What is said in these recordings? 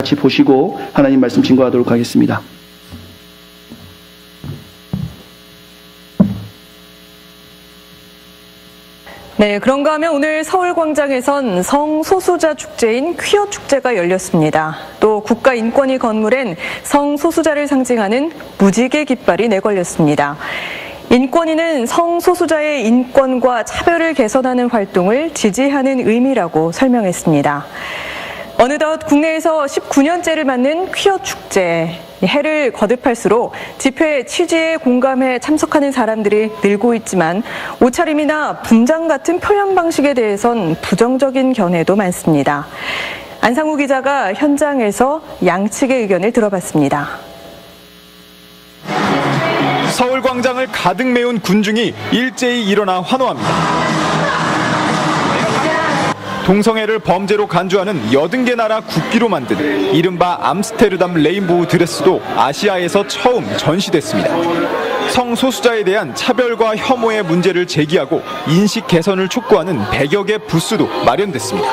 같이 보시고 하나님 말씀 증거하도록 하겠습니다. 네, 그런가 하면 오늘 서울광장에선 성소수자 축제인 퀴어 축제가 열렸습니다. 또 국가인권위 건물엔 성소수자를 상징하는 무지개 깃발이 내걸렸습니다. 인권위는 성소수자의 인권과 차별을 개선하는 활동을 지지하는 의미라고 설명했습니다. 어느덧 국내에서 19년째를 맞는 퀴어 축제. 해를 거듭할수록 집회 취지에 공감해 참석하는 사람들이 늘고 있지만 옷차림이나 분장 같은 표현 방식에 대해선 부정적인 견해도 많습니다. 안상우 기자가 현장에서 양측의 의견을 들어봤습니다. 서울광장을 가득 메운 군중이 일제히 일어나 환호합니다. 동성애를 범죄로 간주하는 80개 나라 국기로 만든 이른바 암스테르담 레인보우 드레스도 아시아에서 처음 전시됐습니다. 성소수자에 대한 차별과 혐오의 문제를 제기하고 인식 개선을 촉구하는 100여 개 부스도 마련됐습니다.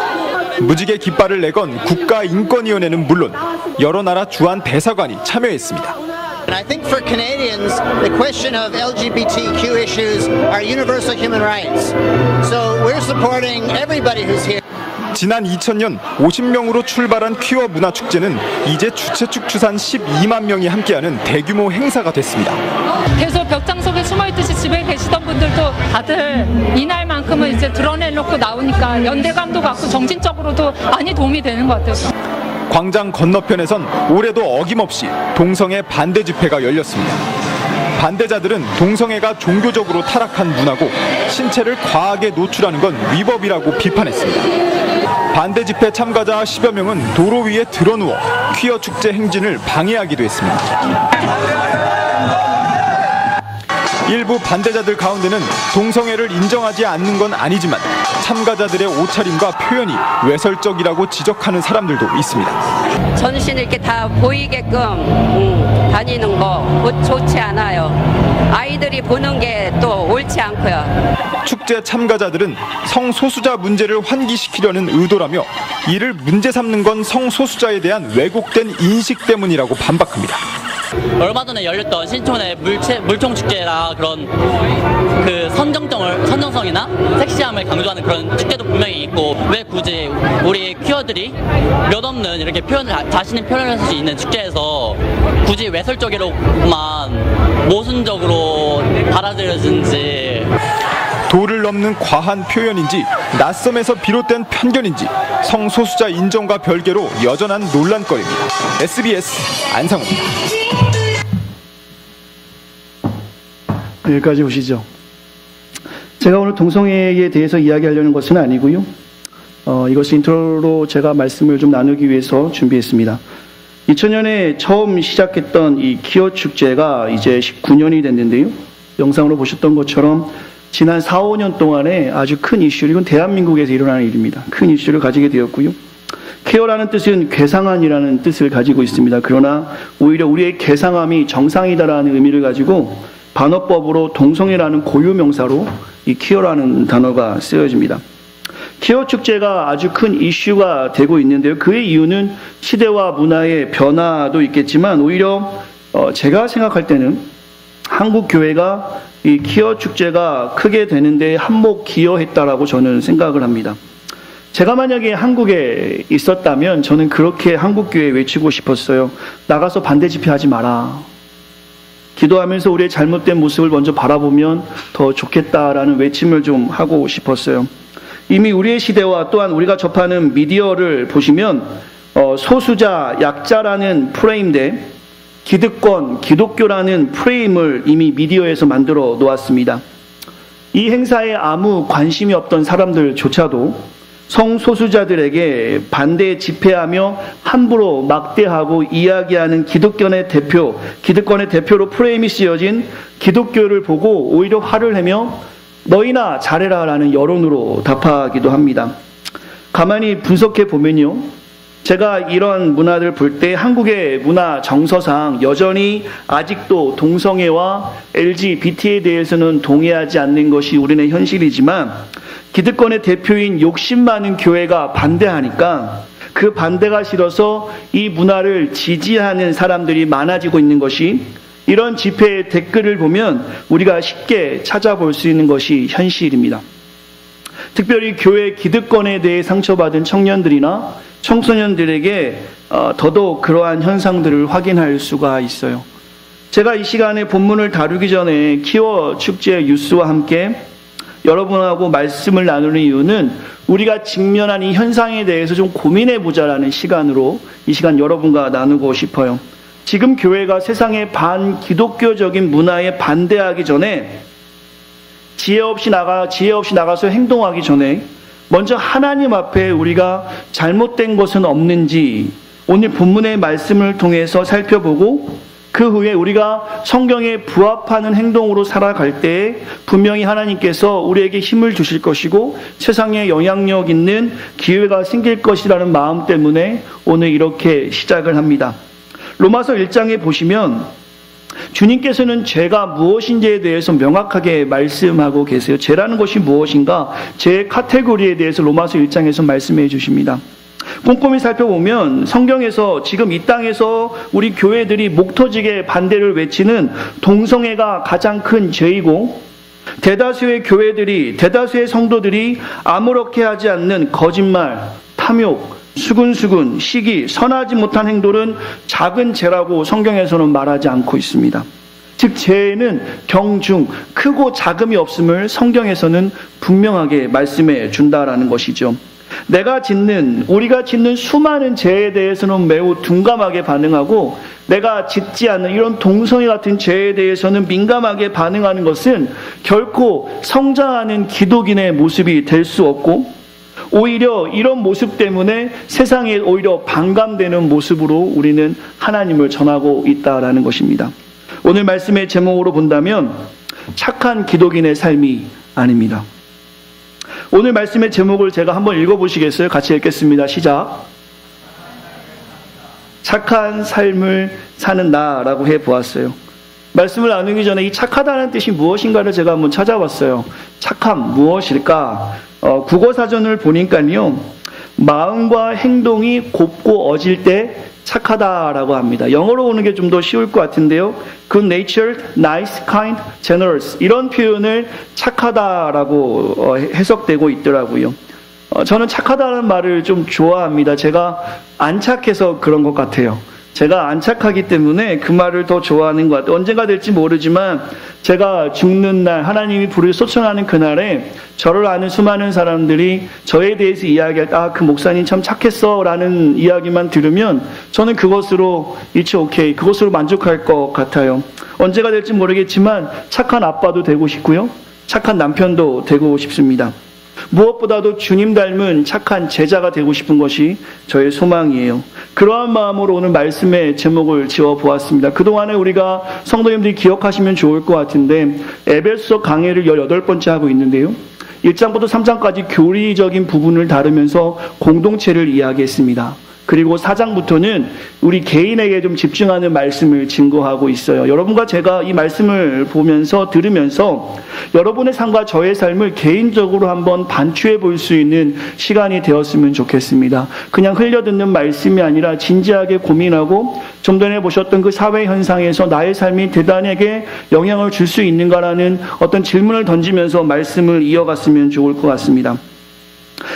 무지개 깃발을 내건 국가인권위원회는 물론 여러 나라 주한 대사관이 참여했습니다. And I think for Canadians, the question of LGBTQ issues are universal human rights. So we're supporting everybody who's here. 지난 2000년 50명으로 출발한 퀴어 문화축제는 이제 주최 측 추산 12만 명이 함께하는 대규모 행사가 됐습니다. 계속 벽장 속에 숨어있듯이 집에 계시던 분들도 다들 이날만큼은 이제 드러내놓고 나오니까 연대감도 갖고 정신적으로도 많이 도움이 되는 것 같아요. 광장 건너편에선 올해도 어김없이 동성애 반대 집회가 열렸습니다. 반대자들은 동성애가 종교적으로 타락한 문화고 신체를 과하게 노출하는 건 위법이라고 비판했습니다. 반대 집회 참가자 10여 명은 도로 위에 드러누워 퀴어 축제 행진을 방해하기도 했습니다. 일부 반대자들 가운데는 동성애를 인정하지 않는 건 아니지만 참가자들의 옷차림과 표현이 외설적이라고 지적하는 사람들도 있습니다. 전신 이렇게 다 보이게끔 다니는 거 좋지 않아요. 아이들이 보는 게 또 옳지 않고요. 축제 참가자들은 성소수자 문제를 환기시키려는 의도라며 이를 문제 삼는 건 성소수자에 대한 왜곡된 인식 때문이라고 반박합니다. 얼마 전에 열렸던 신촌의 물총축제라 그런 그 선정성이나 섹시함을 강조하는 그런 축제도 분명히 있고 왜 굳이 우리 퀴어들이 몇 없는 이렇게 자신의 표현을 할 수 있는 축제에서 굳이 외설적으로만 모순적으로 받아들여지는지 도를 넘는 과한 표현인지 낯섦에서 비롯된 편견인지 성소수자 인정과 별개로 여전한 논란거리입니다. SBS 안상우입니다. 여기까지 보시죠. 제가 오늘 동성애에 대해서 이야기하려는 것은 아니고요. 이것을 인트로로 제가 말씀을 좀 나누기 위해서 준비했습니다. 2000년에 처음 시작했던 이 퀴어 축제가 이제 19년이 됐는데요. 영상으로 보셨던 것처럼 지난 4, 5년 동안에 아주 큰 이슈를, 이건 대한민국에서 일어나는 일입니다. 큰 이슈를 가지게 되었고요. 퀴어라는 뜻은 괴상한이라는 뜻을 가지고 있습니다. 그러나 오히려 우리의 괴상함이 정상이다라는 의미를 가지고 반어법으로 동성애라는 고유명사로 이 퀴어라는 단어가 쓰여집니다. 퀴어 축제가 아주 큰 이슈가 되고 있는데요. 그의 이유는 시대와 문화의 변화도 있겠지만 오히려 제가 생각할 때는 한국 교회가 이 퀴어 축제가 크게 되는데 한몫 기여했다라고 저는 생각을 합니다. 제가 만약에 한국에 있었다면 저는 그렇게 한국교회에 외치고 싶었어요. 나가서 반대 집회하지 마라. 기도하면서 우리의 잘못된 모습을 먼저 바라보면 더 좋겠다라는 외침을 좀 하고 싶었어요. 이미 우리의 시대와 또한 우리가 접하는 미디어를 보시면 소수자, 약자라는 프레임 대 기득권, 기독교라는 프레임을 이미 미디어에서 만들어 놓았습니다. 이 행사에 아무 관심이 없던 사람들조차도 성소수자들에게 반대 집회하며 함부로 막대하고 이야기하는 기득권의 대표로 프레임이 씌워진 기독교를 보고 오히려 화를 내며 너희나 잘해라 라는 여론으로 답하기도 합니다. 가만히 분석해 보면요, 제가 이런 문화를 볼 때 한국의 문화 정서상 여전히 아직도 동성애와 LGBT에 대해서는 동의하지 않는 것이 우리의 현실이지만 기득권의 대표인 욕심 많은 교회가 반대하니까 그 반대가 싫어서 이 문화를 지지하는 사람들이 많아지고 있는 것이, 이런 집회의 댓글을 보면 우리가 쉽게 찾아볼 수 있는 것이 현실입니다. 특별히 교회 기득권에 대해 상처받은 청년들이나 청소년들에게 더더욱 그러한 현상들을 확인할 수가 있어요. 제가 이 시간에 본문을 다루기 전에 키워 축제 뉴스와 함께 여러분하고 말씀을 나누는 이유는 우리가 직면한 이 현상에 대해서 좀 고민해 보자라는 시간으로 이 시간 여러분과 나누고 싶어요. 지금 교회가 세상의 반기독교적인 문화에 반대하기 전에 지혜 없이 나가서 행동하기 전에 먼저 하나님 앞에 우리가 잘못된 것은 없는지 오늘 본문의 말씀을 통해서 살펴보고, 그 후에 우리가 성경에 부합하는 행동으로 살아갈 때에 분명히 하나님께서 우리에게 힘을 주실 것이고 세상에 영향력 있는 기회가 생길 것이라는 마음 때문에 오늘 이렇게 시작을 합니다. 로마서 1장에 보시면 주님께서는 죄가 무엇인지에 대해서 명확하게 말씀하고 계세요. 죄라는 것이 무엇인가? 죄의 카테고리에 대해서 로마서 1장에서 말씀해 주십니다. 꼼꼼히 살펴보면 성경에서 지금 이 땅에서 우리 교회들이 목 터지게 반대를 외치는 동성애가 가장 큰 죄이고, 대다수의 교회들이, 대다수의 성도들이 아무렇게 하지 않는 거짓말, 탐욕, 수근수근, 시기, 선하지 못한 행동은 작은 죄라고 성경에서는 말하지 않고 있습니다. 즉 죄에는 경중, 크고 작음이 없음을 성경에서는 분명하게 말씀해 준다라는 것이죠. 우리가 짓는 수많은 죄에 대해서는 매우 둔감하게 반응하고, 내가 짓지 않는 이런 동성애 같은 죄에 대해서는 민감하게 반응하는 것은 결코 성장하는 기독인의 모습이 될 수 없고, 오히려 이런 모습 때문에 세상에 오히려 반감되는 모습으로 우리는 하나님을 전하고 있다라는 것입니다. 오늘 말씀의 제목으로 본다면 착한 기독인의 삶이 아닙니다. 오늘 말씀의 제목을 제가 한번 읽어보시겠어요? 같이 읽겠습니다. 시작. 착한 삶을 사는 나라고 해보았어요. 말씀을 나누기 전에 이 착하다는 뜻이 무엇인가를 제가 한번 찾아봤어요. 착함 무엇일까? 국어사전을 보니까요, 마음과 행동이 곱고 어질 때 착하다라고 합니다. 영어로 오는 게 좀 더 쉬울 것 같은데요. Good natured, nice, kind, generous, 이런 표현을 착하다라고 해석되고 있더라고요. 저는 착하다는 말을 좀 좋아합니다. 제가 안 착해서 그런 것 같아요. 제가 안 착하기 때문에 그 말을 더 좋아하는 것 같아요. 언젠가 될지 모르지만 제가 죽는 날, 하나님이 불을 쏟아내는 그날에 저를 아는 수많은 사람들이 저에 대해서 이야기할 때, 그 목사님 참 착했어 라는 이야기만 들으면 저는 그것으로 It's okay, 그것으로 만족할 것 같아요. 언제가 될지 모르겠지만 착한 아빠도 되고 싶고요, 착한 남편도 되고 싶습니다. 무엇보다도 주님 닮은 착한 제자가 되고 싶은 것이 저의 소망이에요. 그러한 마음으로 오늘 말씀의 제목을 지어보았습니다. 그동안에 우리가 성도님들이 기억하시면 좋을 것 같은데, 에베소서 강해를 18번째 하고 있는데요, 1장부터 3장까지 교리적인 부분을 다루면서 공동체를 이야기했습니다. 그리고 4장부터는 우리 개인에게 좀 집중하는 말씀을 증거하고 있어요. 여러분과 제가 이 말씀을 보면서 들으면서 여러분의 삶과 저의 삶을 개인적으로 한번 반추해 볼 수 있는 시간이 되었으면 좋겠습니다. 그냥 흘려듣는 말씀이 아니라 진지하게 고민하고, 좀 전에 보셨던 그 사회 현상에서 나의 삶이 대단하게 영향을 줄 수 있는가라는 어떤 질문을 던지면서 말씀을 이어갔으면 좋을 것 같습니다.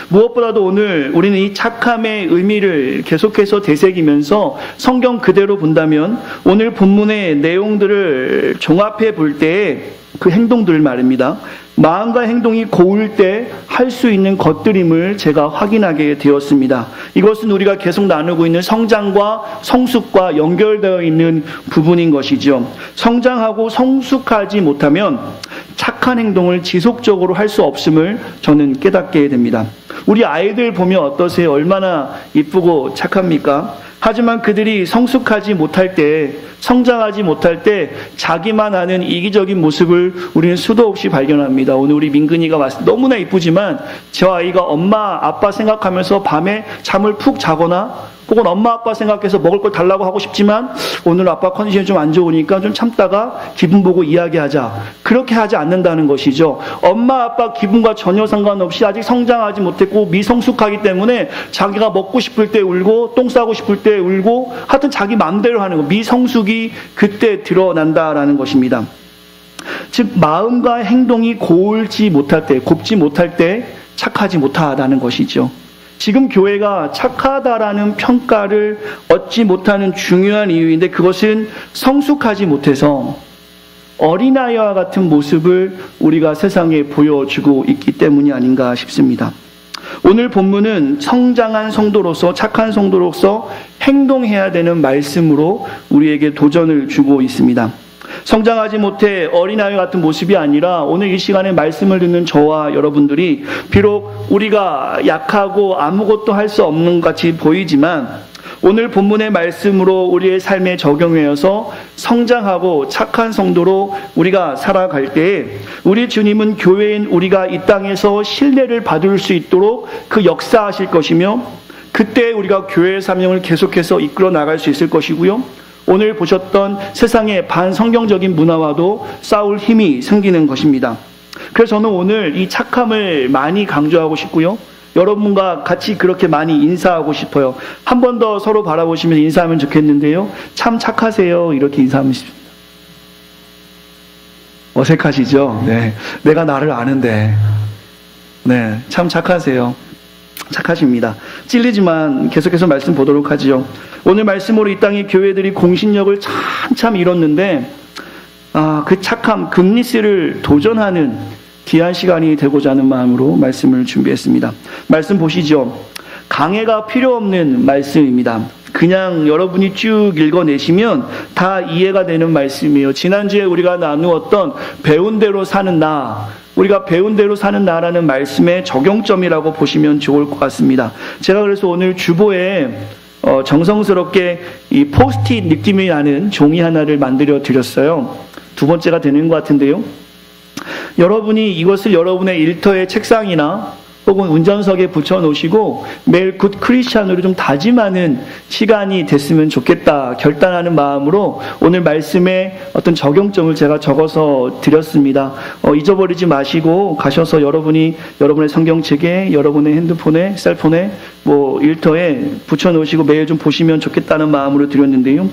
무엇보다도 오늘 우리는 이 착함의 의미를 계속해서 되새기면서 성경 그대로 본다면 오늘 본문의 내용들을 종합해 볼 때에 그 행동들 말입니다. 마음과 행동이 고울 때 할 수 있는 것들임을 제가 확인하게 되었습니다. 이것은 우리가 계속 나누고 있는 성장과 성숙과 연결되어 있는 부분인 것이죠. 성장하고 성숙하지 못하면 착한 행동을 지속적으로 할 수 없음을 저는 깨닫게 됩니다. 우리 아이들 보면 어떠세요? 얼마나 이쁘고 착합니까? 하지만 그들이 성숙하지 못할 때, 성장하지 못할 때 자기만 아는 이기적인 모습을 우리는 수도 없이 발견합니다. 오늘 우리 민근이가 왔을 때 너무나 이쁘지만 저 아이가 엄마, 아빠 생각하면서 밤에 잠을 푹 자거나 혹은 엄마 아빠 생각해서 먹을 걸 달라고 하고 싶지만 오늘 아빠 컨디션이 좀 안 좋으니까 좀 참다가 기분 보고 이야기하자. 그렇게 하지 않는다는 것이죠. 엄마 아빠 기분과 전혀 상관없이 아직 성장하지 못했고 미성숙하기 때문에 자기가 먹고 싶을 때 울고 똥 싸고 싶을 때 울고 하여튼 자기 마음대로 하는 거, 미성숙이 그때 드러난다라는 것입니다. 즉 마음과 행동이 곱지 못할 때 착하지 못하다는 것이죠. 지금 교회가 착하다라는 평가를 얻지 못하는 중요한 이유인데 그것은 성숙하지 못해서 어린아이와 같은 모습을 우리가 세상에 보여주고 있기 때문이 아닌가 싶습니다. 오늘 본문은 성장한 성도로서 착한 성도로서 행동해야 되는 말씀으로 우리에게 도전을 주고 있습니다. 성장하지 못해 어린아이 같은 모습이 아니라 오늘 이 시간에 말씀을 듣는 저와 여러분들이 비록 우리가 약하고 아무것도 할 수 없는 것 같이 보이지만 오늘 본문의 말씀으로 우리의 삶에 적용하여서 성장하고 착한 성도로 우리가 살아갈 때에 우리 주님은 교회인 우리가 이 땅에서 신뢰를 받을 수 있도록 그 역사하실 것이며 그때 우리가 교회의 사명을 계속해서 이끌어 나갈 수 있을 것이고요. 오늘 보셨던 세상의 반성경적인 문화와도 싸울 힘이 생기는 것입니다. 그래서 저는 오늘 이 착함을 많이 강조하고 싶고요. 여러분과 같이 그렇게 많이 인사하고 싶어요. 한 번 더 서로 바라보시면서 인사하면 좋겠는데요. 참 착하세요. 이렇게 인사하면 싶습니다. 어색하시죠? 네. 내가 나를 아는데. 네. 참 착하세요. 착하십니다. 찔리지만 계속해서 말씀 보도록 하지요. 오늘 말씀으로 이 땅의 교회들이 공신력을 참 잃었는데 그 착함, 금리스를 도전하는 귀한 시간이 되고자 하는 마음으로 말씀을 준비했습니다. 말씀 보시죠. 강해가 필요 없는 말씀입니다. 그냥 여러분이 쭉 읽어내시면 다 이해가 되는 말씀이에요. 지난주에 우리가 나누었던 배운 대로 사는 나, 우리가 배운 대로 사는 나라는 말씀의 적용점이라고 보시면 좋을 것 같습니다. 제가 그래서 오늘 주보에 정성스럽게 이 포스트잇 느낌이 나는 종이 하나를 만들어 드렸어요. 두 번째가 되는 것 같은데요. 여러분이 이것을 여러분의 일터의 책상이나 혹은 운전석에 붙여놓으시고 매일 굿 크리스찬으로 좀 다짐하는 시간이 됐으면 좋겠다 결단하는 마음으로 오늘 말씀의 어떤 적용점을 제가 적어서 드렸습니다. 잊어버리지 마시고 가셔서 여러분이 여러분의 성경책에 여러분의 핸드폰에 셀폰에 일터에 붙여놓으시고 매일 좀 보시면 좋겠다는 마음으로 드렸는데요.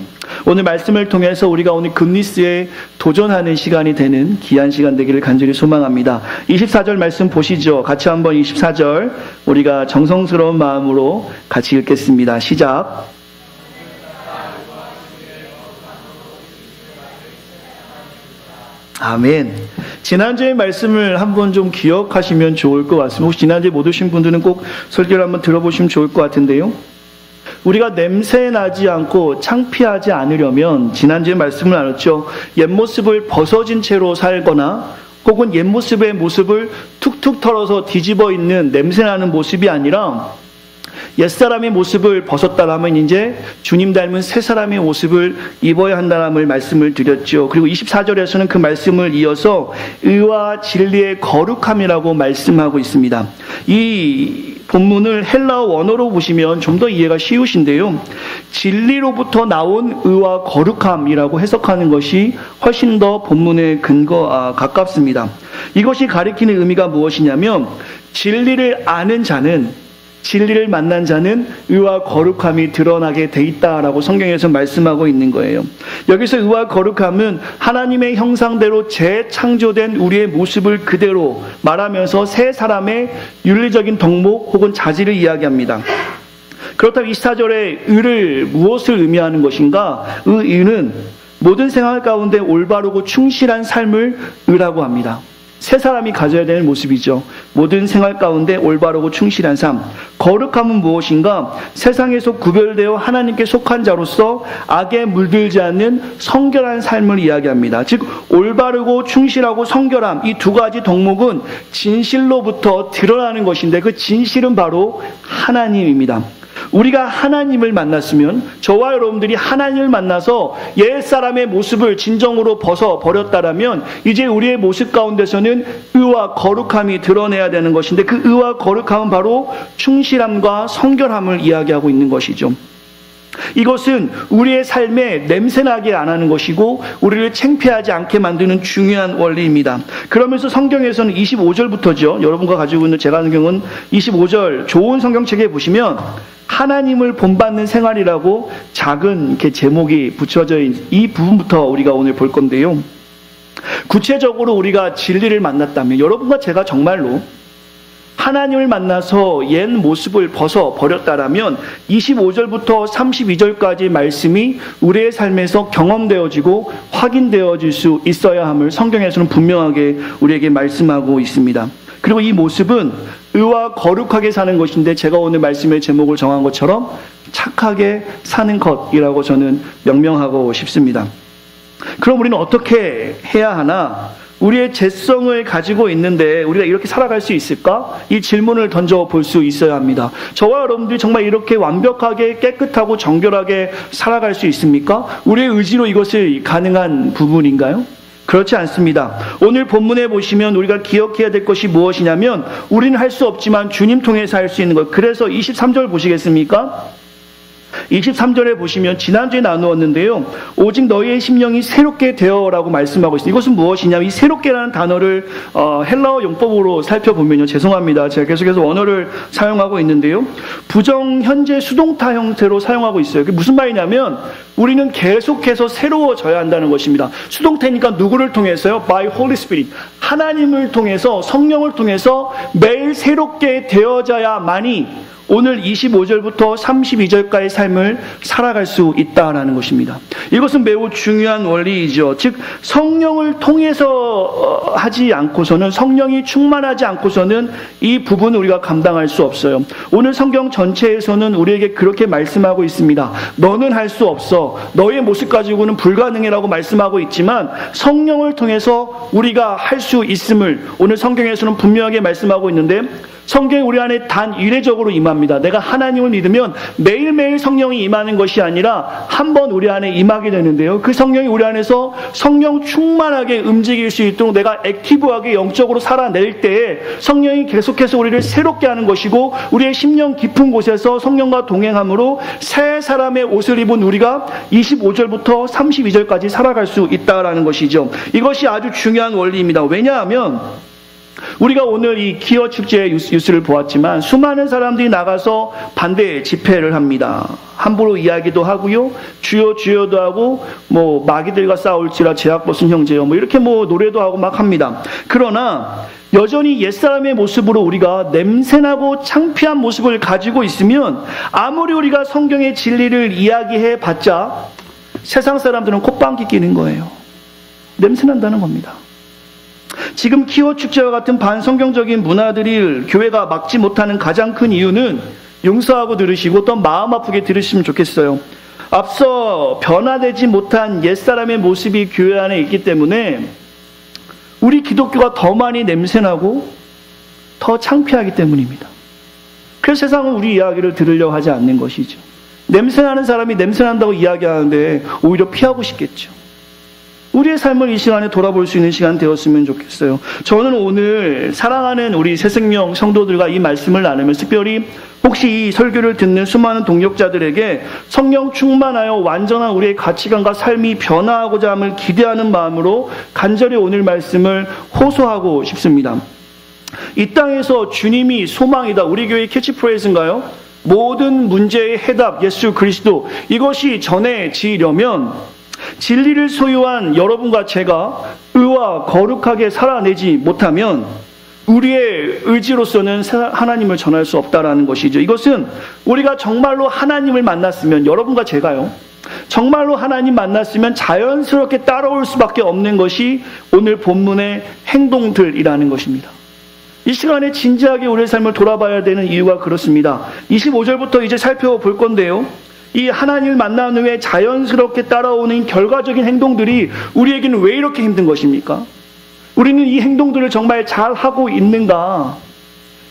오늘 말씀을 통해서 우리가 오늘 금리스에 도전하는 시간이 되는 귀한 시간 되기를 간절히 소망합니다. 24절 말씀 보시죠. 같이 한번 24절 우리가 정성스러운 마음으로 같이 읽겠습니다. 시작. 아멘. 지난주의 말씀을 한번 좀 기억하시면 좋을 것 같습니다. 혹시 지난주에 못 오신 분들은 꼭 설교를 한번 들어보시면 좋을 것 같은데요. 우리가 냄새 나지 않고 창피하지 않으려면 지난주에 말씀을 나눴죠. 옛모습을 벗어진 채로 살거나 혹은 옛모습의 모습을 툭툭 털어서 뒤집어 있는 냄새나는 모습이 아니라 옛사람의 모습을 벗었다라면 이제 주님 닮은 새 사람의 모습을 입어야 한다는 말씀을 드렸죠. 그리고 24절에서는 그 말씀을 이어서 의와 진리의 거룩함이라고 말씀하고 있습니다. 이 본문을 헬라어 원어로 보시면 좀 더 이해가 쉬우신데요. 진리로부터 나온 의와 거룩함이라고 해석하는 것이 훨씬 더 본문의 가깝습니다. 이것이 가리키는 의미가 무엇이냐면 진리를 아는 자는 진리를 만난 자는 의와 거룩함이 드러나게 돼 있다라고 성경에서 말씀하고 있는 거예요. 여기서 의와 거룩함은 하나님의 형상대로 재창조된 우리의 모습을 그대로 말하면서 새 사람의 윤리적인 덕목 혹은 자질을 이야기합니다. 그렇다면 24절의 의를 무엇을 의미하는 것인가? 의는 모든 생활 가운데 올바르고 충실한 삶을 의라고 합니다. 새 사람이 가져야 되는 모습이죠. 모든 생활 가운데 올바르고 충실한 삶. 거룩함은 무엇인가? 세상에서 구별되어 하나님께 속한 자로서 악에 물들지 않는 성결한 삶을 이야기합니다. 즉 올바르고 충실하고 성결함, 이 두 가지 덕목은 진실로부터 드러나는 것인데 그 진실은 바로 하나님입니다. 우리가 하나님을 만났으면, 저와 여러분들이 하나님을 만나서 옛사람의 모습을 진정으로 벗어버렸다라면 이제 우리의 모습 가운데서는 의와 거룩함이 드러내야 되는 것인데 그 의와 거룩함은 바로 충실함과 성결함을 이야기하고 있는 것이죠. 이것은 우리의 삶에 냄새나게 안 하는 것이고 우리를 창피하지 않게 만드는 중요한 원리입니다. 그러면서 성경에서는 25절부터죠. 여러분과 가지고 있는 제가 성경은 25절 좋은 성경책에 보시면 하나님을 본받는 생활이라고 작은 이렇게 제목이 붙여져 있는 이 부분부터 우리가 오늘 볼 건데요. 구체적으로 우리가 진리를 만났다면 여러분과 제가 정말로 하나님을 만나서 옛 모습을 벗어버렸다라면 25절부터 32절까지 말씀이 우리의 삶에서 경험되어지고 확인되어질 수 있어야 함을 성경에서는 분명하게 우리에게 말씀하고 있습니다. 그리고 이 모습은 의와 거룩하게 사는 것인데 제가 오늘 말씀의 제목을 정한 것처럼 착하게 사는 것이라고 저는 명명하고 싶습니다. 그럼 우리는 어떻게 해야 하나? 우리의 죄성을 가지고 있는데 우리가 이렇게 살아갈 수 있을까? 이 질문을 던져볼 수 있어야 합니다. 저와 여러분들이 정말 이렇게 완벽하게 깨끗하고 정결하게 살아갈 수 있습니까? 우리의 의지로 이것을 가능한 부분인가요? 그렇지 않습니다. 오늘 본문에 보시면 우리가 기억해야 될 것이 무엇이냐면 우리는 할 수 없지만 주님 통해서 할 수 있는 것. 그래서 23절 보시겠습니까? 23절에 보시면 지난주에 나누었는데요. 오직 너희의 심령이 새롭게 되어라고 말씀하고 있습니다. 이것은 무엇이냐면 이 새롭게라는 단어를 헬라어 용법으로 살펴보면요. 죄송합니다. 제가 계속해서 원어를 사용하고 있는데요. 부정 현재 수동타 형태로 사용하고 있어요. 그게 무슨 말이냐면 우리는 계속해서 새로워져야 한다는 것입니다. 수동태니까 누구를 통해서요? By Holy Spirit. 하나님을 통해서 성령을 통해서 매일 새롭게 되어져야만이 오늘 25절부터 32절까지의 삶을 살아갈 수 있다라는 것입니다. 이것은 매우 중요한 원리이죠. 즉 성령을 통해서 하지 않고서는 성령이 충만하지 않고서는 이 부분을 우리가 감당할 수 없어요. 오늘 성경 전체에서는 우리에게 그렇게 말씀하고 있습니다. 너는 할 수 없어. 너의 모습 가지고는 불가능이라고 말씀하고 있지만 성령을 통해서 우리가 할 수 있음을 오늘 성경에서는 분명하게 말씀하고 있는데 성경이 우리 안에 단 이례적으로 임합니다. 내가 하나님을 믿으면 매일매일 성령이 임하는 것이 아니라 한 번 우리 안에 임하게 되는데요. 그 성령이 우리 안에서 성령 충만하게 움직일 수 있도록 내가 액티브하게 영적으로 살아낼 때에 성령이 계속해서 우리를 새롭게 하는 것이고 우리의 심령 깊은 곳에서 성령과 동행함으로 새 사람의 옷을 입은 우리가 25절부터 32절까지 살아갈 수 있다라는 것이죠. 이것이 아주 중요한 원리입니다. 왜냐하면 우리가 오늘 이 기어 축제의 뉴스를 보았지만 수많은 사람들이 나가서 반대 집회를 합니다. 함부로 이야기도 하고요. 주여도 하고 마귀들과 싸울지라 제약 벗은 형제여 이렇게 노래도 하고 막 합니다. 그러나 여전히 옛사람의 모습으로 우리가 냄새나고 창피한 모습을 가지고 있으면 아무리 우리가 성경의 진리를 이야기해 봤자 세상 사람들은 콧방귀 끼는 거예요. 냄새난다는 겁니다. 지금 키워 축제와 같은 반성경적인 문화들을 교회가 막지 못하는 가장 큰 이유는 용서하고 들으시고 또 마음 아프게 들으시면 좋겠어요. 앞서 변화되지 못한 옛사람의 모습이 교회 안에 있기 때문에 우리 기독교가 더 많이 냄새나고 더 창피하기 때문입니다. 그래서 세상은 우리 이야기를 들으려고 하지 않는 것이죠. 냄새나는 사람이 냄새난다고 이야기하는데 오히려 피하고 싶겠죠. 우리의 삶을 이 시간에 돌아볼 수 있는 시간 되었으면 좋겠어요. 저는 오늘 사랑하는 우리 새생명 성도들과 이 말씀을 나누면서 특별히 혹시 이 설교를 듣는 수많은 동역자들에게 성령 충만하여 완전한 우리의 가치관과 삶이 변화하고자 함을 기대하는 마음으로 간절히 오늘 말씀을 호소하고 싶습니다. 이 땅에서 주님이 소망이다. 우리 교회의 캐치프레이즈인가요? 모든 문제의 해답 예수 그리스도. 이것이 전해지려면 진리를 소유한 여러분과 제가 의와 거룩하게 살아내지 못하면 우리의 의지로서는 하나님을 전할 수 없다라는 것이죠. 이것은 우리가 정말로 하나님을 만났으면 여러분과 제가요. 정말로 하나님 만났으면 자연스럽게 따라올 수밖에 없는 것이 오늘 본문의 행동들이라는 것입니다. 이 시간에 진지하게 우리의 삶을 돌아봐야 되는 이유가 그렇습니다. 25절부터 이제 살펴볼 건데요. 이 하나님을 만난 후에 자연스럽게 따라오는 결과적인 행동들이 우리에게는 왜 이렇게 힘든 것입니까? 우리는 이 행동들을 정말 잘하고 있는가?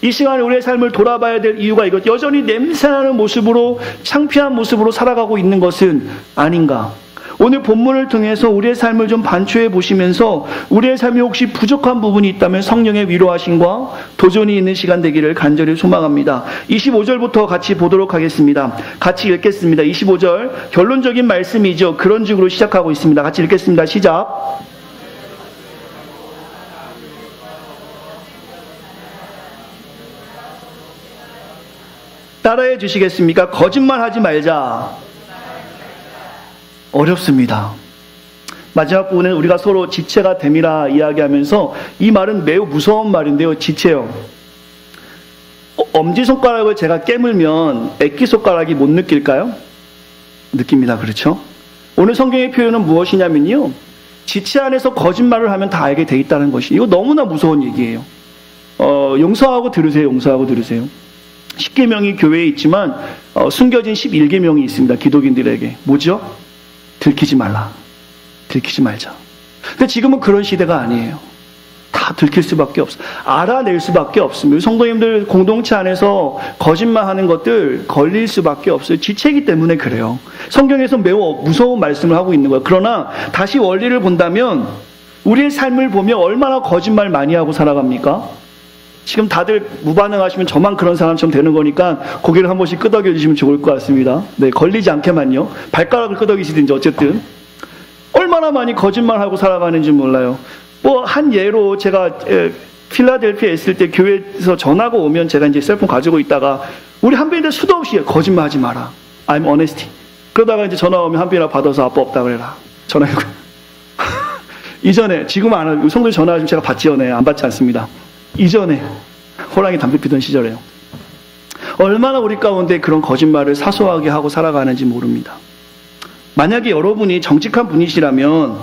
이 시간에 우리의 삶을 돌아봐야 될 이유가 이것. 여전히 냄새나는 모습으로 창피한 모습으로 살아가고 있는 것은 아닌가? 오늘 본문을 통해서 우리의 삶을 좀 반추해 보시면서 우리의 삶이 혹시 부족한 부분이 있다면 성령의 위로하심과 도전이 있는 시간 되기를 간절히 소망합니다. 25절부터 같이 보도록 하겠습니다. 같이 읽겠습니다. 25절 결론적인 말씀이죠. 그런 식으로 시작하고 있습니다. 같이 읽겠습니다. 시작. 따라해 주시겠습니까? 거짓말하지 말자. 어렵습니다. 마지막 부분에 우리가 서로 지체가 됨이라 이야기하면서 이 말은 매우 무서운 말인데요. 지체요. 엄지손가락을 제가 깨물면 액기손가락이 못 느낄까요? 느낍니다. 그렇죠? 오늘 성경의 표현은 무엇이냐면요. 지체 안에서 거짓말을 하면 다 알게 돼 있다는 것이, 이거 너무나 무서운 얘기예요. 용서하고 들으세요. 용서하고 들으세요. 10계명이 교회에 있지만 숨겨진 11계명이 있습니다. 기독인들에게. 뭐죠? 들키지 말라. 들키지 말자. 근데 지금은 그런 시대가 아니에요. 다 들킬 수밖에 없어. 알아낼 수밖에 없습니다. 성도님들 공동체 안에서 거짓말하는 것들 걸릴 수밖에 없어요. 지체이기 때문에 그래요. 성경에서 매우 무서운 말씀을 하고 있는 거예요. 그러나 다시 원리를 본다면 우리의 삶을 보면 얼마나 거짓말 많이 하고 살아갑니까? 지금 다들 무반응하시면 저만 그런 사람처럼 되는 거니까 고개를 한 번씩 끄덕여 주시면 좋을 것 같습니다. 네, 걸리지 않게만요. 발가락을 끄덕이시든지 어쨌든 얼마나 많이 거짓말하고 살아가는지 몰라요. 뭐 한 예로 제가 필라델피아에 있을 때 교회에서 전화가 오면 제가 이제 셀폰 가지고 있다가 우리 한빈이들 수도 없이 거짓말하지 마라. I'm honesty. 그러다가 이제 전화 오면 한빈이가 받아서 아빠 없다 그래라. 전화해고. 이전에 지금 안 하고 성도님 전화하시면 제가 받지요. 네, 안 받지 않습니다. 이전에 호랑이 담배 피던 시절에요. 얼마나 우리 가운데 그런 거짓말을 사소하게 하고 살아가는지 모릅니다. 만약에 여러분이 정직한 분이시라면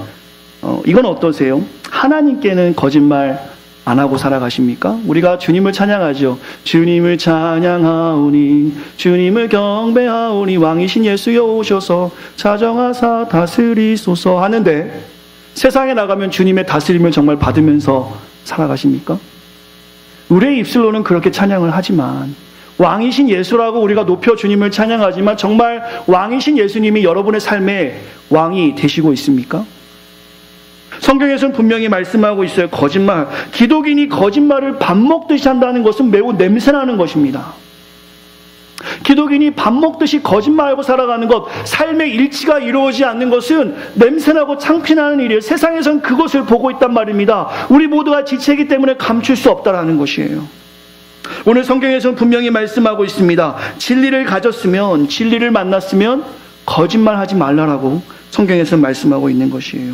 이건 어떠세요? 하나님께는 거짓말 안 하고 살아가십니까? 우리가 주님을 찬양하죠. 주님을 찬양하오니 주님을 경배하오니 왕이신 예수여 오셔서 자정하사 다스리소서 하는데 세상에 나가면 주님의 다스림을 정말 받으면서 살아가십니까? 우리의 입술로는 그렇게 찬양을 하지만 왕이신 예수라고 우리가 높여 주님을 찬양하지만 정말 왕이신 예수님이 여러분의 삶의 왕이 되시고 있습니까? 성경에서는 분명히 말씀하고 있어요. 거짓말. 기독인이 거짓말을 밥 먹듯이 한다는 것은 매우 냄새나는 것입니다. 기독인이 밥 먹듯이 거짓말하고 살아가는 것, 삶의 일치가 이루어지지 않는 것은 냄새나고 창피나는 일이에요. 세상에선 그것을 보고 있단 말입니다. 우리 모두가 지체이기 때문에 감출 수 없다라는 것이에요. 오늘 성경에서는 분명히 말씀하고 있습니다. 진리를 가졌으면, 진리를 만났으면 거짓말하지 말라라고 성경에서는 말씀하고 있는 것이에요.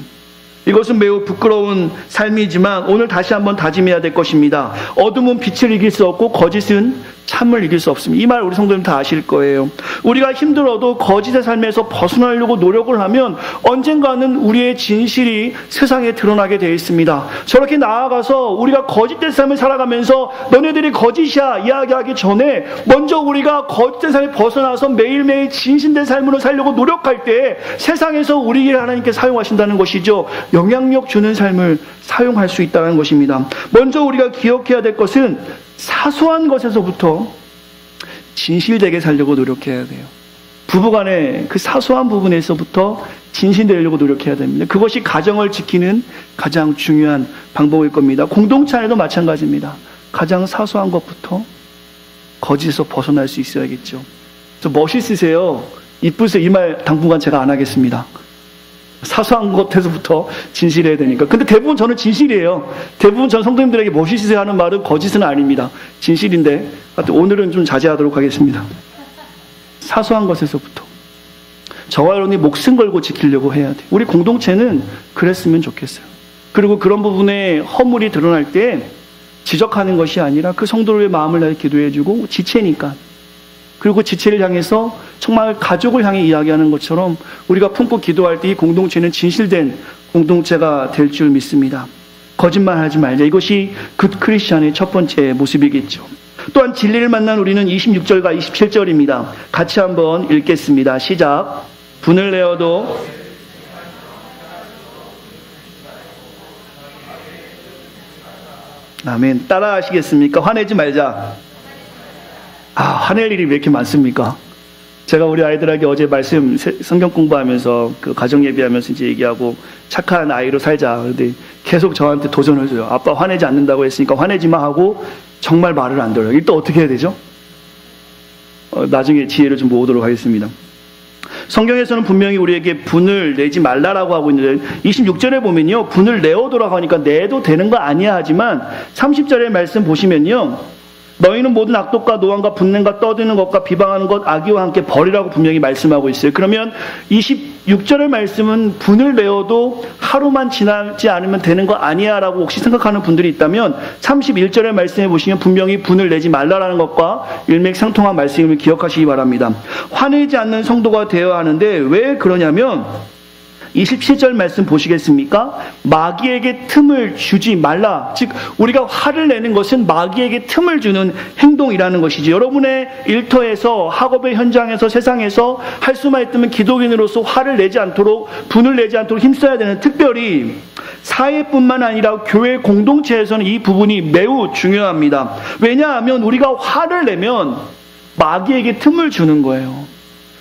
이것은 매우 부끄러운 삶이지만 오늘 다시 한번 다짐해야 될 것입니다. 어둠은 빛을 이길 수 없고 거짓은 참을 이길 수 없습니다. 이 말 우리 성도님 다 아실 거예요. 우리가 힘들어도 거짓의 삶에서 벗어나려고 노력을 하면 언젠가는 우리의 진실이 세상에 드러나게 되어 있습니다. 저렇게 나아가서 우리가 거짓된 삶을 살아가면서 너네들이 거짓이야 이야기하기 전에 먼저 우리가 거짓된 삶에 벗어나서 매일매일 진실된 삶으로 살려고 노력할 때 세상에서 우리를 하나님께 사용하신다는 것이죠. 영향력 주는 삶을 사용할 수 있다는 것입니다. 먼저 우리가 기억해야 될 것은 사소한 것에서부터 진실되게 살려고 노력해야 돼요. 부부간에 그 사소한 부분에서부터 진실되려고 노력해야 됩니다. 그것이 가정을 지키는 가장 중요한 방법일 겁니다. 공동체 안에도 마찬가지입니다. 가장 사소한 것부터 거짓에서 벗어날 수 있어야겠죠. 저 멋있으세요. 이쁘세요. 이 말 당분간 제가 안 하겠습니다. 사소한 것에서부터 진실해야 되니까. 근데 대부분 저는 진실이에요. 대부분 전 성도님들에게 멋있으세요 하는 말은 거짓은 아닙니다. 진실인데 하여튼 오늘은 좀 자제하도록 하겠습니다. 사소한 것에서부터 저와 여러분이 목숨 걸고 지키려고 해야 돼요. 우리 공동체는 그랬으면 좋겠어요. 그리고 그런 부분에 허물이 드러날 때 지적하는 것이 아니라 그 성도의 마음을 날 기도해주고 지체니까, 그리고 지체를 향해서 정말 가족을 향해 이야기하는 것처럼 우리가 품고 기도할 때 이 공동체는 진실된 공동체가 될 줄 믿습니다. 거짓말하지 말자. 이것이 굿 크리스찬의 첫 번째 모습이겠죠. 또한 진리를 만난 우리는 26절과 27절입니다. 같이 한번 읽겠습니다. 시작. 분을 내어도 아멘. 따라 하시겠습니까? 화내지 말자. 화낼 일이 왜 이렇게 많습니까? 제가 우리 아이들에게 어제 말씀 성경 공부하면서 그 가정 예배하면서 이제 얘기하고 착한 아이로 살자. 근데 계속 저한테 도전을 줘요. 아빠 화내지 않는다고 했으니까 화내지 마 하고 정말 말을 안 들어요. 이때 어떻게 해야 되죠? 나중에 지혜를 좀 모으도록 하겠습니다. 성경에서는 분명히 우리에게 분을 내지 말라라고 하고 있는데 26절에 보면요. 분을 내어도라고 하니까 내도 되는 거 아니야 하지만 30절의 말씀 보시면요. 너희는 모든 악독과 노함과 분냄과 떠드는 것과 비방하는 것 악의와 함께 버리라고 분명히 말씀하고 있어요. 그러면 26절의 말씀은 분을 내어도 하루만 지나지 않으면 되는 거 아니야 라고 혹시 생각하는 분들이 있다면 31절의 말씀에 보시면 분명히 분을 내지 말라라는 것과 일맥상통한 말씀을 기억하시기 바랍니다. 화내지 않는 성도가 되어야 하는데 왜 그러냐면 27절 말씀 보시겠습니까? 마귀에게 틈을 주지 말라. 즉 우리가 화를 내는 것은 마귀에게 틈을 주는 행동이라는 것이지. 여러분의 일터에서 학업의 현장에서 세상에서 할 수만 있다면 기독인으로서 화를 내지 않도록 분을 내지 않도록 힘써야 되는, 특별히 사회뿐만 아니라 교회 공동체에서는 이 부분이 매우 중요합니다. 왜냐하면 우리가 화를 내면 마귀에게 틈을 주는 거예요.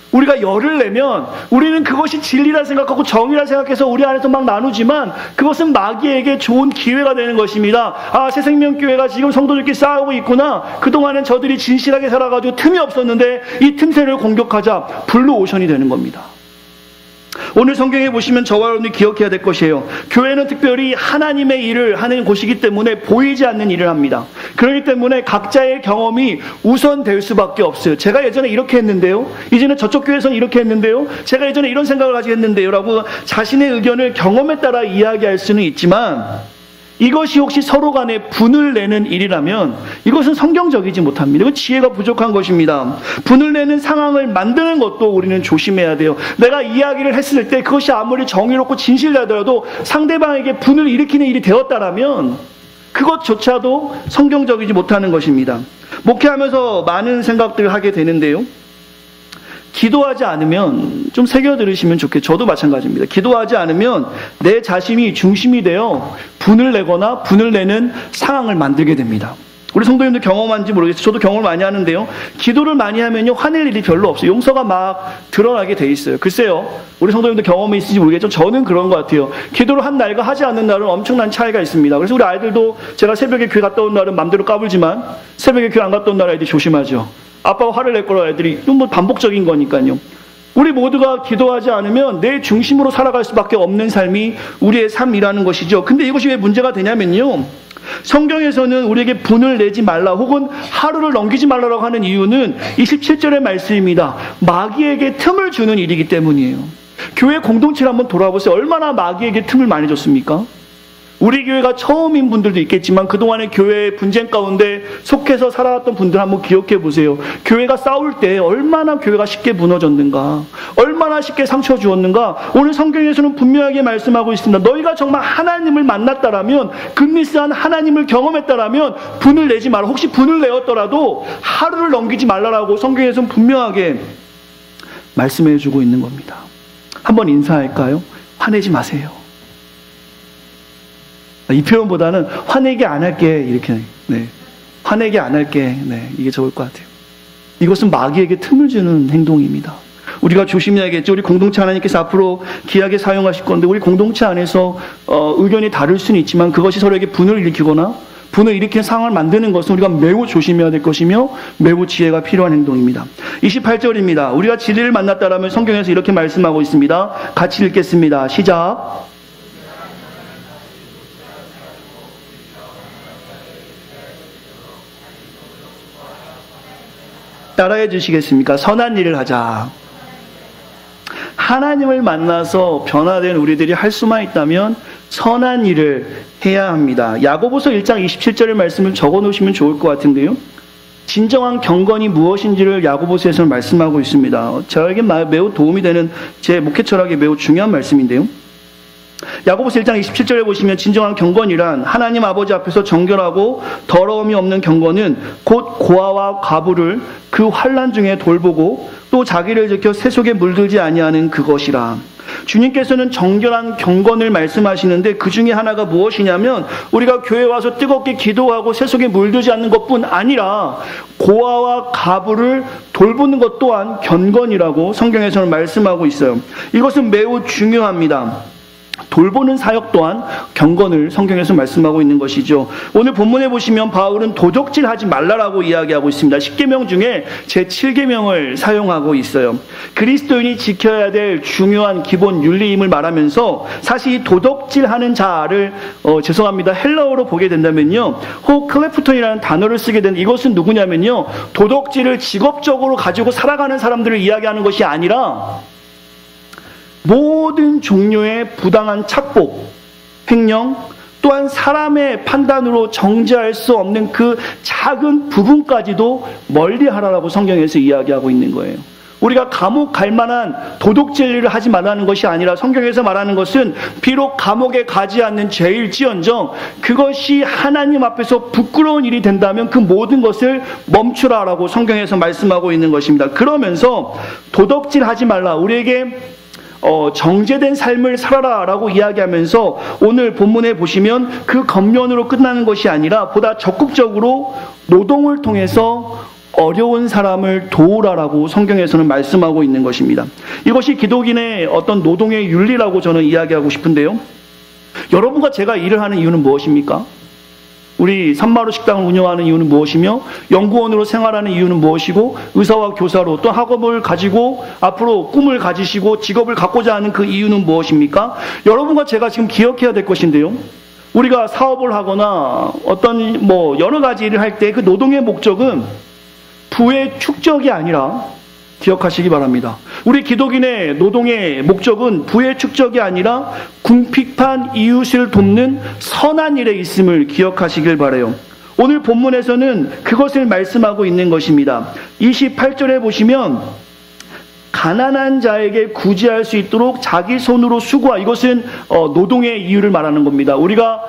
우리가 열을 내면 우리는 그것이 진리라 생각하고 정의라 생각해서 우리 안에서 막 나누지만 그것은 마귀에게 좋은 기회가 되는 것입니다. 아, 새생명교회가 지금 성도들끼리 싸우고 있구나. 그동안은 저들이 진실하게 살아가지고 틈이 없었는데 이 틈새를 공격하자 블루오션이 되는 겁니다. 오늘 성경에 보시면 저와 여러분이 기억해야 될 것이에요. 교회는 특별히 하나님의 일을 하는 곳이기 때문에 보이지 않는 일을 합니다. 그렇기 때문에 각자의 경험이 우선될 수밖에 없어요. 제가 예전에 이렇게 했는데요. 이제는 저쪽 교회에서는 이렇게 했는데요. 제가 예전에 이런 생각을 가지고 했는데요. 라고 자신의 의견을 경험에 따라 이야기할 수는 있지만 이것이 혹시 서로 간에 분을 내는 일이라면 이것은 성경적이지 못합니다. 이건 지혜가 부족한 것입니다. 분을 내는 상황을 만드는 것도 우리는 조심해야 돼요. 내가 이야기를 했을 때 그것이 아무리 정의롭고 진실하더라도 상대방에게 분을 일으키는 일이 되었다라면 그것조차도 성경적이지 못하는 것입니다. 목회하면서 많은 생각들을 하게 되는데요. 기도하지 않으면, 좀 새겨 들으시면 좋겠죠. 저도 마찬가지입니다. 기도하지 않으면 내 자신이 중심이 되어 분을 내거나 분을 내는 상황을 만들게 됩니다. 우리 성도님들 경험한지 모르겠어요. 저도 경험을 많이 하는데요. 기도를 많이 하면요, 화낼 일이 별로 없어요. 용서가 막 드러나게 돼 있어요. 글쎄요, 우리 성도님들 경험이 있을지 모르겠죠. 저는 그런 것 같아요. 기도를 한 날과 하지 않는 날은 엄청난 차이가 있습니다. 그래서 우리 아이들도 제가 새벽에 교회 갔다 온 날은 맘대로 까불지만 새벽에 교회 안 갔다 온 날 아이들이 조심하죠. 아빠가 화를 낼 거라 애들이, 이건 뭐 반복적인 거니까요. 우리 모두가 기도하지 않으면 내 중심으로 살아갈 수밖에 없는 삶이 우리의 삶이라는 것이죠. 근데 이것이 왜 문제가 되냐면요, 성경에서는 우리에게 분을 내지 말라 혹은 하루를 넘기지 말라라고 하는 이유는 27절의 말씀입니다. 마귀에게 틈을 주는 일이기 때문이에요. 교회 공동체를 한번 돌아보세요. 얼마나 마귀에게 틈을 많이 줬습니까? 우리 교회가 처음인 분들도 있겠지만 그동안의 교회의 분쟁 가운데 속해서 살아왔던 분들 한번 기억해 보세요. 교회가 싸울 때 얼마나 교회가 쉽게 무너졌는가, 얼마나 쉽게 상처 주었는가. 오늘 성경에서는 분명하게 말씀하고 있습니다. 너희가 정말 하나님을 만났다라면, 금리스한 하나님을 경험했다라면 분을 내지 마라. 혹시 분을 내었더라도 하루를 넘기지 말라라고 성경에서는 분명하게 말씀해 주고 있는 겁니다. 한번 인사할까요? 화내지 마세요. 이 표현보다는 화내게 안 할게, 이렇게, 네, 화내게 안 할게, 네, 이게 좋을 것 같아요. 이것은 마귀에게 틈을 주는 행동입니다. 우리가 조심해야겠죠. 우리 공동체 하나님께서 앞으로 귀하게 사용하실 건데 우리 공동체 안에서 의견이 다를 수는 있지만 그것이 서로에게 분을 일으키거나 분을 일으키는 상황을 만드는 것은 우리가 매우 조심해야 될 것이며 매우 지혜가 필요한 행동입니다. 28절입니다. 우리가 진리를 만났다라면 성경에서 이렇게 말씀하고 있습니다. 같이 읽겠습니다. 시작. 따라해 주시겠습니까? 선한 일을 하자. 하나님을 만나서 변화된 우리들이 할 수만 있다면 선한 일을 해야 합니다. 야고보서 1장 27절의 말씀을 적어 놓으시면 좋을 것 같은데요. 진정한 경건이 무엇인지를 야고보서에서는 말씀하고 있습니다. 저에게 매우 도움이 되는 제 목회 철학에 매우 중요한 말씀인데요. 야고보서 1장 27절에 보시면 진정한 경건이란 하나님 아버지 앞에서 정결하고 더러움이 없는 경건은 곧 고아와 과부를 그 환난 중에 돌보고 또 자기를 지켜 세속에 물들지 아니하는 그것이라. 주님께서는 정결한 경건을 말씀하시는데 그 중에 하나가 무엇이냐면 우리가 교회에 와서 뜨겁게 기도하고 세속에 물들지 않는 것뿐 아니라 고아와 가부를 돌보는 것 또한 경건이라고 성경에서는 말씀하고 있어요. 이것은 매우 중요합니다. 돌보는 사역 또한 경건을 성경에서 말씀하고 있는 것이죠. 오늘 본문에 보시면 바울은 도적질하지 말라라고 이야기하고 있습니다. 10계명 중에 제7계명을 사용하고 있어요. 그리스도인이 지켜야 될 중요한 기본 윤리임을 말하면서 사실 이 도적질하는 자를 죄송합니다. 헬라어로 보게 된다면요. 클레프톤이라는 단어를 쓰게 된 이것은 누구냐면요. 도적질을 직업적으로 가지고 살아가는 사람들을 이야기하는 것이 아니라 모든 종류의 부당한 착복, 횡령, 또한 사람의 판단으로 정죄할 수 없는 그 작은 부분까지도 멀리하라라고 성경에서 이야기하고 있는 거예요. 우리가 감옥 갈 만한 도둑질을 하지 말라는 것이 아니라 성경에서 말하는 것은 비록 감옥에 가지 않는 죄일지언정 그것이 하나님 앞에서 부끄러운 일이 된다면 그 모든 것을 멈추라라고 성경에서 말씀하고 있는 것입니다. 그러면서 도둑질하지 말라, 우리에게 정죄된 삶을 살아라라고 이야기하면서 오늘 본문에 보시면 그 겉면으로 끝나는 것이 아니라 보다 적극적으로 노동을 통해서 어려운 사람을 도우라라고 성경에서는 말씀하고 있는 것입니다. 이것이 기독인의 어떤 노동의 윤리라고 저는 이야기하고 싶은데요. 여러분과 제가 일을 하는 이유는 무엇입니까? 우리 산마루 식당을 운영하는 이유는 무엇이며 연구원으로 생활하는 이유는 무엇이고 의사와 교사로 또 학업을 가지고 앞으로 꿈을 가지시고 직업을 갖고자 하는 그 이유는 무엇입니까? 여러분과 제가 지금 기억해야 될 것인데요. 우리가 사업을 하거나 어떤 여러 가지 일을 할 때 그 노동의 목적은 부의 축적이 아니라 기억하시기 바랍니다. 우리 기독인의 노동의 목적은 부의 축적이 아니라 궁핍한 이웃을 돕는 선한 일에 있음을 기억하시길 바라요. 오늘 본문에서는 그것을 말씀하고 있는 것입니다. 28절에 보시면 가난한 자에게 구제할 수 있도록 자기 손으로 수고하, 이것은 노동의 이유를 말하는 겁니다. 우리가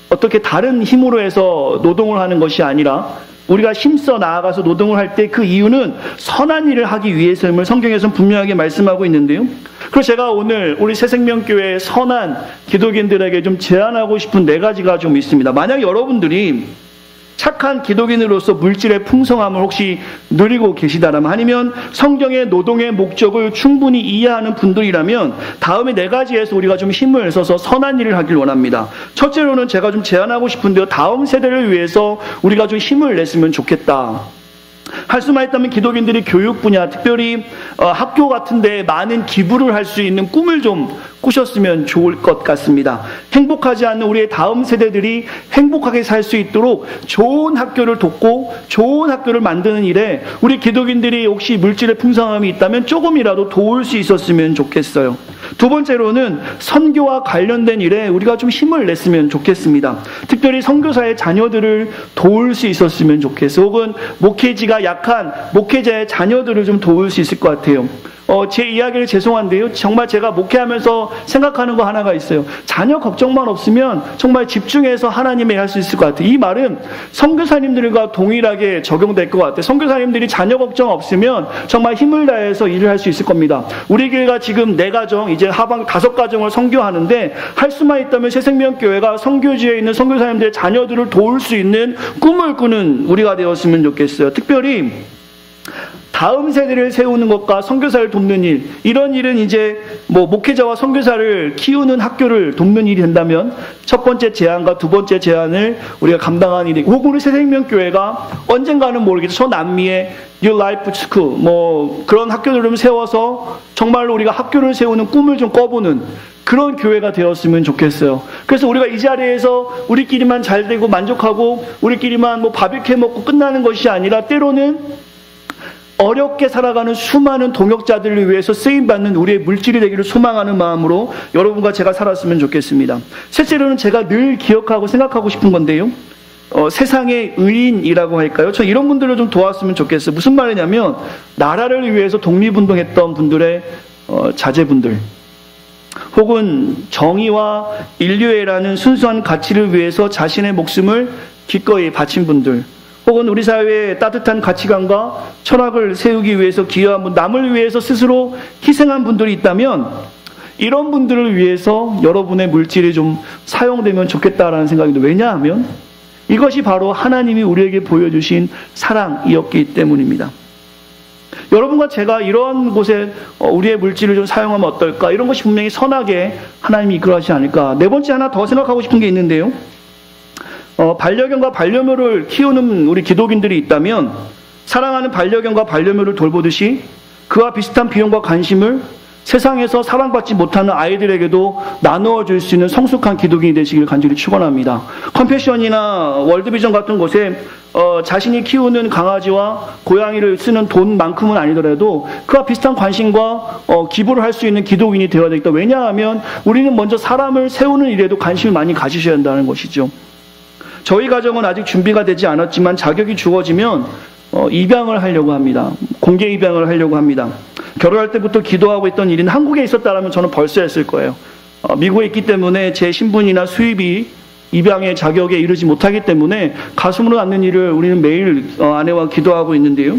어떻게 다른 힘으로 해서 노동을 하는 것이 아니라 우리가 힘써 나아가서 노동을 할 때 그 이유는 선한 일을 하기 위해서임을 성경에서는 분명하게 말씀하고 있는데요. 그래서 제가 오늘 우리 새생명교회 선한 기독인들에게 좀 제안하고 싶은 4가지가 좀 있습니다. 만약 여러분들이 착한 기독인으로서 물질의 풍성함을 혹시 누리고 계시다라면, 아니면 성경의 노동의 목적을 충분히 이해하는 분들이라면 다음에 4가지에서 우리가 좀 힘을 써서 선한 일을 하길 원합니다. 첫째로는 제가 좀 제안하고 싶은데요. 다음 세대를 위해서 우리가 좀 힘을 냈으면 좋겠다. 할 수만 있다면 기독인들이 교육 분야, 특별히 학교 같은 데 많은 기부를 할 수 있는 꿈을 좀 꾸셨으면 좋을 것 같습니다. 행복하지 않는 우리의 다음 세대들이 행복하게 살 수 있도록 좋은 학교를 돕고 좋은 학교를 만드는 일에 우리 기독인들이 혹시 물질의 풍성함이 있다면 조금이라도 도울 수 있었으면 좋겠어요. 두 번째로는 선교와 관련된 일에 우리가 좀 힘을 냈으면 좋겠습니다. 특별히 선교사의 자녀들을 도울 수 있었으면 좋겠어요. 혹은 목회지가 약한 목회자의 자녀들을 좀 도울 수 있을 것 같아요. 제 이야기를 죄송한데요. 정말 제가 목회하면서 생각하는 거 하나가 있어요. 자녀 걱정만 없으면 정말 집중해서 하나님의 일 할 수 있을 것 같아요. 이 말은 선교사님들과 동일하게 적용될 것 같아요. 선교사님들이 자녀 걱정 없으면 정말 힘을 다해서 일을 할 수 있을 겁니다. 우리 교회가 지금 4가정, 이제 하방 5가정을 선교하는데 할 수만 있다면 새생명교회가 선교지에 있는 선교사님들의 자녀들을 도울 수 있는 꿈을 꾸는 우리가 되었으면 좋겠어요. 특별히 다음 세대를 세우는 것과 선교사를 돕는 일, 이런 일은 이제 목회자와 선교사를 키우는 학교를 돕는 일이 된다면 첫 번째 제안과 두 번째 제안을 우리가 감당하는 일이고, 혹은 우리 새생명교회가 언젠가는 모르겠죠. 저 남미에 Your Life School 그런 학교들을 좀 세워서 정말로 우리가 학교를 세우는 꿈을 좀 꿔보는 그런 교회가 되었으면 좋겠어요. 그래서 우리가 이 자리에서 우리끼리만 잘 되고 만족하고 우리끼리만 바비큐 먹고 끝나는 것이 아니라 때로는 어렵게 살아가는 수많은 동역자들을 위해서 쓰임받는 우리의 물질이 되기를 소망하는 마음으로 여러분과 제가 살았으면 좋겠습니다. 셋째로는 제가 늘 기억하고 생각하고 싶은 건데요. 세상의 의인이라고 할까요? 저 이런 분들을 좀 도왔으면 좋겠어요. 무슨 말이냐면 나라를 위해서 독립운동했던 분들의 자제분들, 혹은 정의와 인류애라는 순수한 가치를 위해서 자신의 목숨을 기꺼이 바친 분들, 혹은 우리 사회에 따뜻한 가치관과 철학을 세우기 위해서 기여한 분, 남을 위해서 스스로 희생한 분들이 있다면 이런 분들을 위해서 여러분의 물질이 좀 사용되면 좋겠다라는 생각이 듭니다. 왜냐하면 이것이 바로 하나님이 우리에게 보여주신 사랑이었기 때문입니다. 여러분과 제가 이러한 곳에 우리의 물질을 좀 사용하면 어떨까? 이런 것이 분명히 선하게 하나님이 이끌어하지 않을까? 네 번째 하나 더 생각하고 싶은 게 있는데요. 반려견과 반려묘를 키우는 우리 기독인들이 있다면 사랑하는 반려견과 반려묘를 돌보듯이 그와 비슷한 비용과 관심을 세상에서 사랑받지 못하는 아이들에게도 나누어 줄 수 있는 성숙한 기독인이 되시길 간절히 축원합니다. 컴패션이나 월드비전 같은 곳에 자신이 키우는 강아지와 고양이를 쓰는 돈만큼은 아니더라도 그와 비슷한 관심과 기부를 할 수 있는 기독인이 되어야 되겠다. 왜냐하면 우리는 먼저 사람을 세우는 일에도 관심을 많이 가지셔야 한다는 것이죠. 저희 가정은 아직 준비가 되지 않았지만 자격이 주어지면 입양을 하려고 합니다. 공개 입양을 하려고 합니다. 결혼할 때부터 기도하고 있던 일인 한국에 있었다면 저는 벌써 했을 거예요. 미국에 있기 때문에 제 신분이나 수입이 입양의 자격에 이르지 못하기 때문에 가슴으로 안는 일을 우리는 매일 아내와 기도하고 있는데요.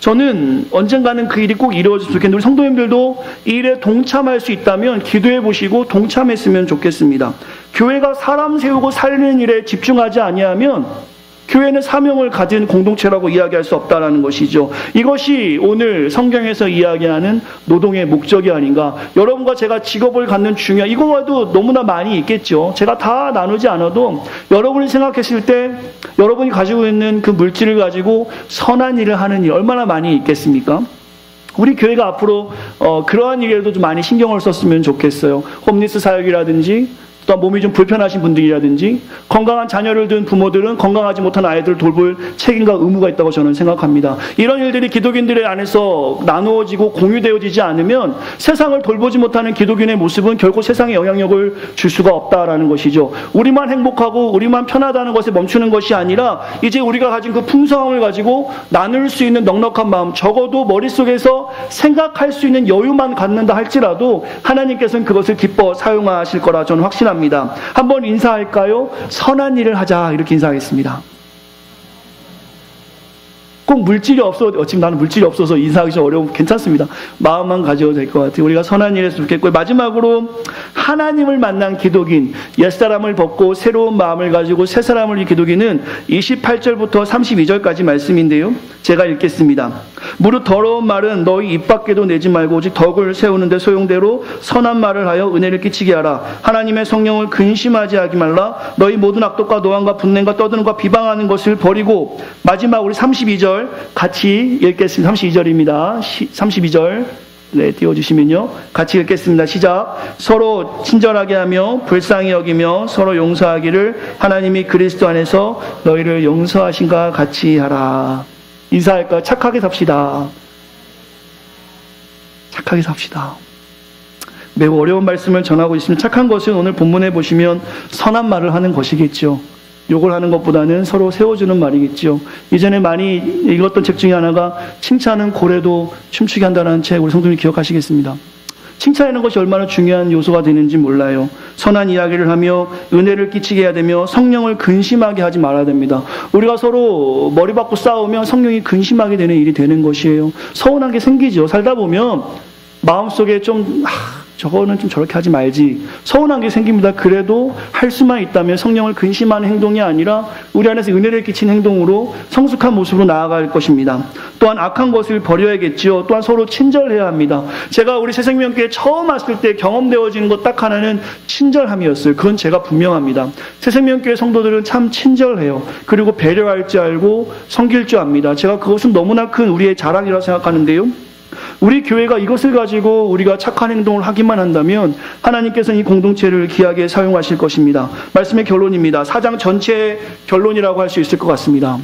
저는 언젠가는 그 일이 꼭 이루어졌으면 좋겠는데 우리 성도님들도 이 일에 동참할 수 있다면 기도해 보시고 동참했으면 좋겠습니다. 교회가 사람 세우고 살리는 일에 집중하지 아니하면 교회는 사명을 가진 공동체라고 이야기할 수 없다는 것이죠. 이것이 오늘 성경에서 이야기하는 노동의 목적이 아닌가. 여러분과 제가 직업을 갖는 중요한 이거와도 너무나 많이 있겠죠. 제가 다 나누지 않아도 여러분이 생각했을 때 여러분이 가지고 있는 그 물질을 가지고 선한 일을 하는 일 얼마나 많이 있겠습니까? 우리 교회가 앞으로 그러한 일에도 좀 많이 신경을 썼으면 좋겠어요. 홈리스 사역이라든지 또 몸이 좀 불편하신 분들이라든지 건강한 자녀를 둔 부모들은 건강하지 못한 아이들을 돌볼 책임과 의무가 있다고 저는 생각합니다. 이런 일들이 기독인들의 안에서 나누어지고 공유되어지지 않으면 세상을 돌보지 못하는 기독인의 모습은 결코 세상에 영향력을 줄 수가 없다라는 것이죠. 우리만 행복하고 우리만 편하다는 것에 멈추는 것이 아니라 이제 우리가 가진 그 풍성함을 가지고 나눌 수 있는 넉넉한 마음, 적어도 머릿속에서 생각할 수 있는 여유만 갖는다 할지라도 하나님께서는 그것을 기뻐 사용하실 거라 저는 확신합니다. 한번 인사할까요? 선한 일을 하자 이렇게 인사하겠습니다. 꼭 물질이 지금 나는 물질이 없어서 인사하기 좀 어려우면 괜찮습니다. 마음만 가져도 될 것 같아요. 우리가 선한 일 했으면 좋겠고 마지막으로 하나님을 만난 기독인, 옛사람을 벗고 새로운 마음을 가지고 새 사람을 위 기독인은 28절부터 32절까지 말씀인데요. 제가 읽겠습니다. 무릇 더러운 말은 너희 입 밖에도 내지 말고 오직 덕을 세우는 데 소용대로 선한 말을 하여 은혜를 끼치게 하라. 하나님의 성령을 근심하지 하기 말라. 너희 모든 악독과 노함과 분냄과 떠드는과 비방하는 것을 버리고 마지막 우리 32절 같이 읽겠습니다. 32절입니다. 32절 네, 띄워주시면요. 같이 읽겠습니다. 시작. 서로 친절하게 하며 불쌍히 여기며 서로 용서하기를 하나님이 그리스도 안에서 너희를 용서하신가 같이 하라. 인사할까요? 착하게 삽시다. 착하게 삽시다. 매우 어려운 말씀을 전하고 있으면 착한 것은 오늘 본문에 보시면 선한 말을 하는 것이겠죠. 욕을 하는 것보다는 서로 세워주는 말이겠죠. 이전에 많이 읽었던 책 중에 하나가 칭찬은 고래도 춤추게 한다는 책 우리 성도님 기억하시겠습니다. 칭찬하는 것이 얼마나 중요한 요소가 되는지 몰라요. 선한 이야기를 하며 은혜를 끼치게 해야 되며 성령을 근심하게 하지 말아야 됩니다. 우리가 서로 머리 받고 싸우면 성령이 근심하게 되는 일이 되는 것이에요. 서운한 게 생기죠. 살다 보면 마음속에 좀 저거는 좀 저렇게 하지 말지 서운한 게 생깁니다. 그래도 할 수만 있다면 성령을 근심하는 행동이 아니라 우리 안에서 은혜를 끼치는 행동으로 성숙한 모습으로 나아갈 것입니다. 또한 악한 것을 버려야겠지요. 또한 서로 친절해야 합니다. 제가 우리 새생명교회 처음 왔을 때 경험되어지는 것 딱 하나는 친절함이었어요. 그건 제가 분명합니다. 새생명교회 성도들은 참 친절해요. 그리고 배려할 줄 알고 섬길 줄 압니다. 제가 그것은 너무나 큰 우리의 자랑이라고 생각하는데요. 우리 교회가 이것을 가지고 우리가 착한 행동을 하기만 한다면 하나님께서는 이 공동체를 귀하게 사용하실 것입니다. 말씀의 결론입니다. 4장 전체의 결론이라고 할 수 있을 것 같습니다.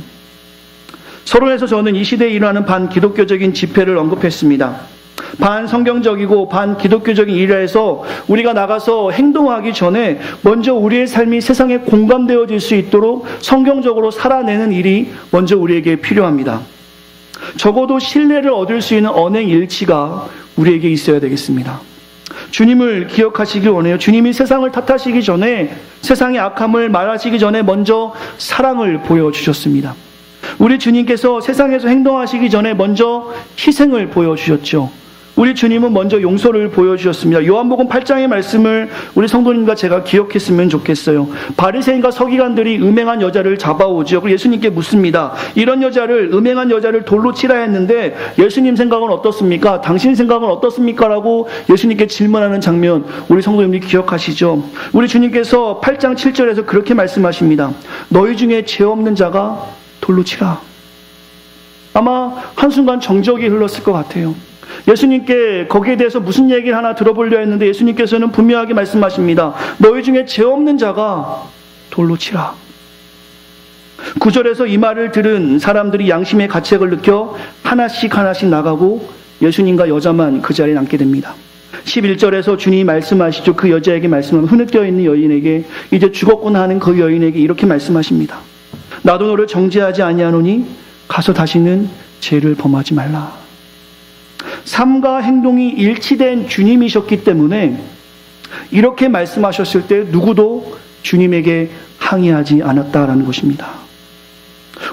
서론에서 저는 이 시대에 일어나는 반기독교적인 집회를 언급했습니다. 반성경적이고 반기독교적인 일에서 우리가 나가서 행동하기 전에 먼저 우리의 삶이 세상에 공감되어질 수 있도록 성경적으로 살아내는 일이 먼저 우리에게 필요합니다. 적어도 신뢰를 얻을 수 있는 언행 일치가 우리에게 있어야 되겠습니다. 주님을 기억하시길 원해요. 주님이 세상을 탓하시기 전에 세상의 악함을 말하시기 전에 먼저 사랑을 보여주셨습니다. 우리 주님께서 세상에서 행동하시기 전에 먼저 희생을 보여주셨죠. 우리 주님은 먼저 용서를 보여주셨습니다. 요한복음 8장의 말씀을 우리 성도님과 제가 기억했으면 좋겠어요. 바리새인과 서기관들이 음행한 여자를 잡아오죠. 그리고 예수님께 묻습니다. 이런 여자를, 음행한 여자를 돌로 치라 했는데 예수님 생각은 어떻습니까? 당신 생각은 어떻습니까? 라고 예수님께 질문하는 장면, 우리 성도님들이 기억하시죠? 우리 주님께서 8장 7절에서 그렇게 말씀하십니다. 너희 중에 죄 없는 자가 돌로 치라. 아마 한순간 정적이 흘렀을 것 같아요. 예수님께 거기에 대해서 무슨 얘기를 하나 들어보려 했는데 예수님께서는 분명하게 말씀하십니다. 너희 중에 죄 없는 자가 돌로 치라. 9절에서 이 말을 들은 사람들이 양심의 가책을 느껴 하나씩 나가고 예수님과 여자만 그 자리에 남게 됩니다. 11절에서 주님이 말씀하시죠. 그 여자에게 말씀하면 흐느껴 있는 여인에게, 이제 죽었구나 하는 그 여인에게 이렇게 말씀하십니다. 나도 너를 정죄하지 아니하노니 가서 다시는 죄를 범하지 말라. 삶과 행동이 일치된 주님이셨기 때문에 이렇게 말씀하셨을 때 누구도 주님에게 항의하지 않았다라는 것입니다.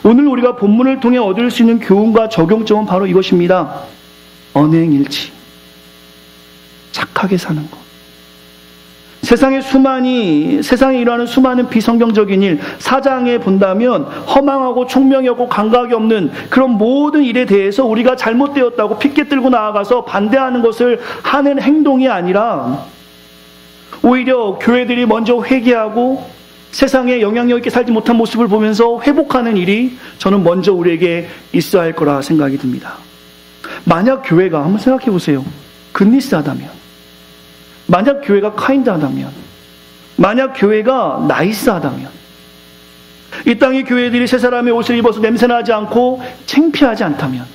오늘 우리가 본문을 통해 얻을 수 있는 교훈과 적용점은 바로 이것입니다. 언행일치. 착하게 사는 것. 세상에 일어나는 수많은 비성경적인 일, 사장에 본다면 허망하고 총명이 없고 감각이 없는 그런 모든 일에 대해서 우리가 잘못되었다고 핏개 들고 나아가서 반대하는 것을 하는 행동이 아니라 오히려 교회들이 먼저 회개하고 세상에 영향력 있게 살지 못한 모습을 보면서 회복하는 일이 저는 먼저 우리에게 있어야 할 거라 생각이 듭니다. 만약 교회가, 한번 생각해 보세요. 굿니스하다면, 만약 교회가 카인드하다면, 만약 교회가 나이스하다면, 이 땅의 교회들이 새 사람의 옷을 입어서 냄새나지 않고 창피하지 않다면,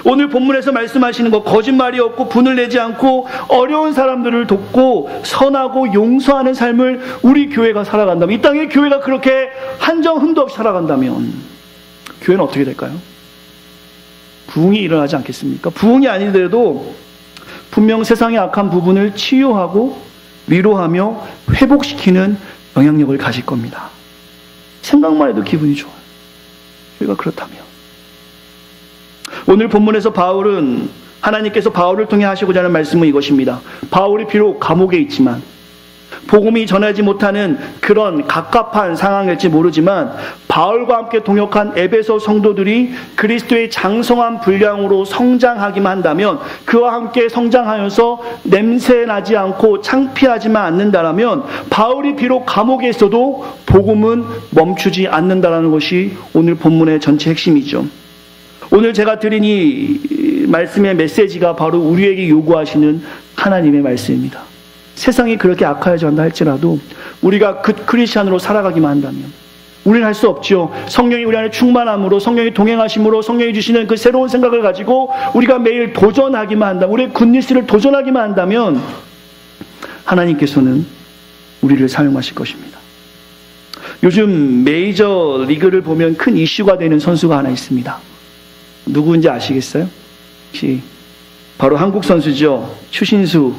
오늘 본문에서 말씀하시는 것, 거짓말이 없고 분을 내지 않고 어려운 사람들을 돕고 선하고 용서하는 삶을 우리 교회가 살아간다면, 이 땅의 교회가 그렇게 한정 흠도 없이 살아간다면 교회는 어떻게 될까요? 부흥이 일어나지 않겠습니까? 부흥이 아니더라도 분명 세상의 악한 부분을 치유하고 위로하며 회복시키는 영향력을 가질 겁니다. 생각만 해도 기분이 좋아요. 우리가 그렇다면. 오늘 본문에서 바울은, 하나님께서 바울을 통해 하시고자 하는 말씀은 이것입니다. 바울이 비록 감옥에 있지만, 복음이 전하지 못하는 그런 갑갑한 상황일지 모르지만 바울과 함께 동역한 에베소 성도들이 그리스도의 장성한 분량으로 성장하기만 한다면, 그와 함께 성장하여서 냄새나지 않고 창피하지만 않는다라면 바울이 비록 감옥에 있어도 복음은 멈추지 않는다라는 것이 오늘 본문의 전체 핵심이죠. 오늘 제가 드린 이 말씀의 메시지가 바로 우리에게 요구하시는 하나님의 말씀입니다. 세상이 그렇게 악하여져 한다 할지라도 우리가 굿 크리스찬으로 살아가기만 한다면, 우리는 할 수 없죠. 성령이 우리 안에 충만함으로, 성령이 동행하심으로, 성령이 주시는 그 새로운 생각을 가지고 우리가 매일 도전하기만 한다면, 우리의 굿니스를 도전하기만 한다면 하나님께서는 우리를 사용하실 것입니다. 요즘 메이저 리그를 보면 큰 이슈가 되는 선수가 하나 있습니다. 누구인지 아시겠어요? 혹시 바로 한국 선수죠. 추신수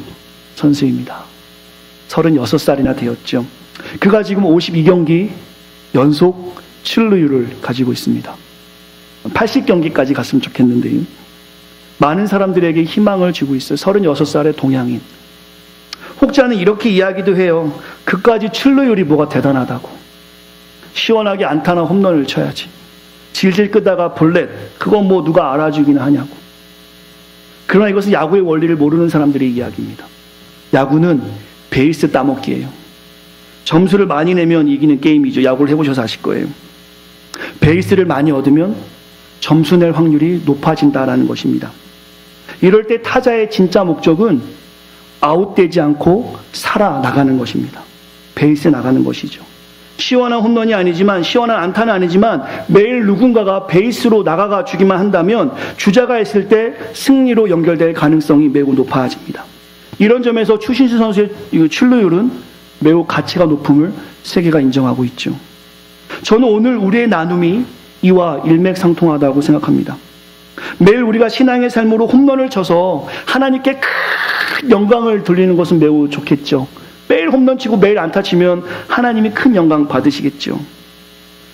선수입니다. 36살이나 되었죠. 그가 지금 52경기 연속 출루율을 가지고 있습니다. 80경기까지 갔으면 좋겠는데요. 많은 사람들에게 희망을 주고 있어요. 36살의 동양인. 혹자는 이렇게 이야기도 해요. 그까지 출루율이 뭐가 대단하다고. 시원하게 안타나 홈런을 쳐야지. 질질 끄다가 볼넷, 그거 뭐 누가 알아주기나 하냐고. 그러나 이것은 야구의 원리를 모르는 사람들의 이야기입니다. 야구는 베이스 따먹기예요. 점수를 많이 내면 이기는 게임이죠. 야구를 해보셔서 아실 거예요. 베이스를 많이 얻으면 점수 낼 확률이 높아진다라는 것입니다. 이럴 때 타자의 진짜 목적은 아웃되지 않고 살아나가는 것입니다. 베이스에 나가는 것이죠. 시원한 홈런이 아니지만, 시원한 안타는 아니지만 매일 누군가가 베이스로 나가가 주기만 한다면 주자가 있을 때 승리로 연결될 가능성이 매우 높아집니다. 이런 점에서 추신수 선수의 출루율은 매우 가치가 높음을 세계가 인정하고 있죠. 저는 오늘 우리의 나눔이 이와 일맥상통하다고 생각합니다. 매일 우리가 신앙의 삶으로 홈런을 쳐서 하나님께 큰 영광을 돌리는 것은 매우 좋겠죠. 매일 홈런 치고 매일 안타 치면 하나님이 큰 영광 받으시겠죠.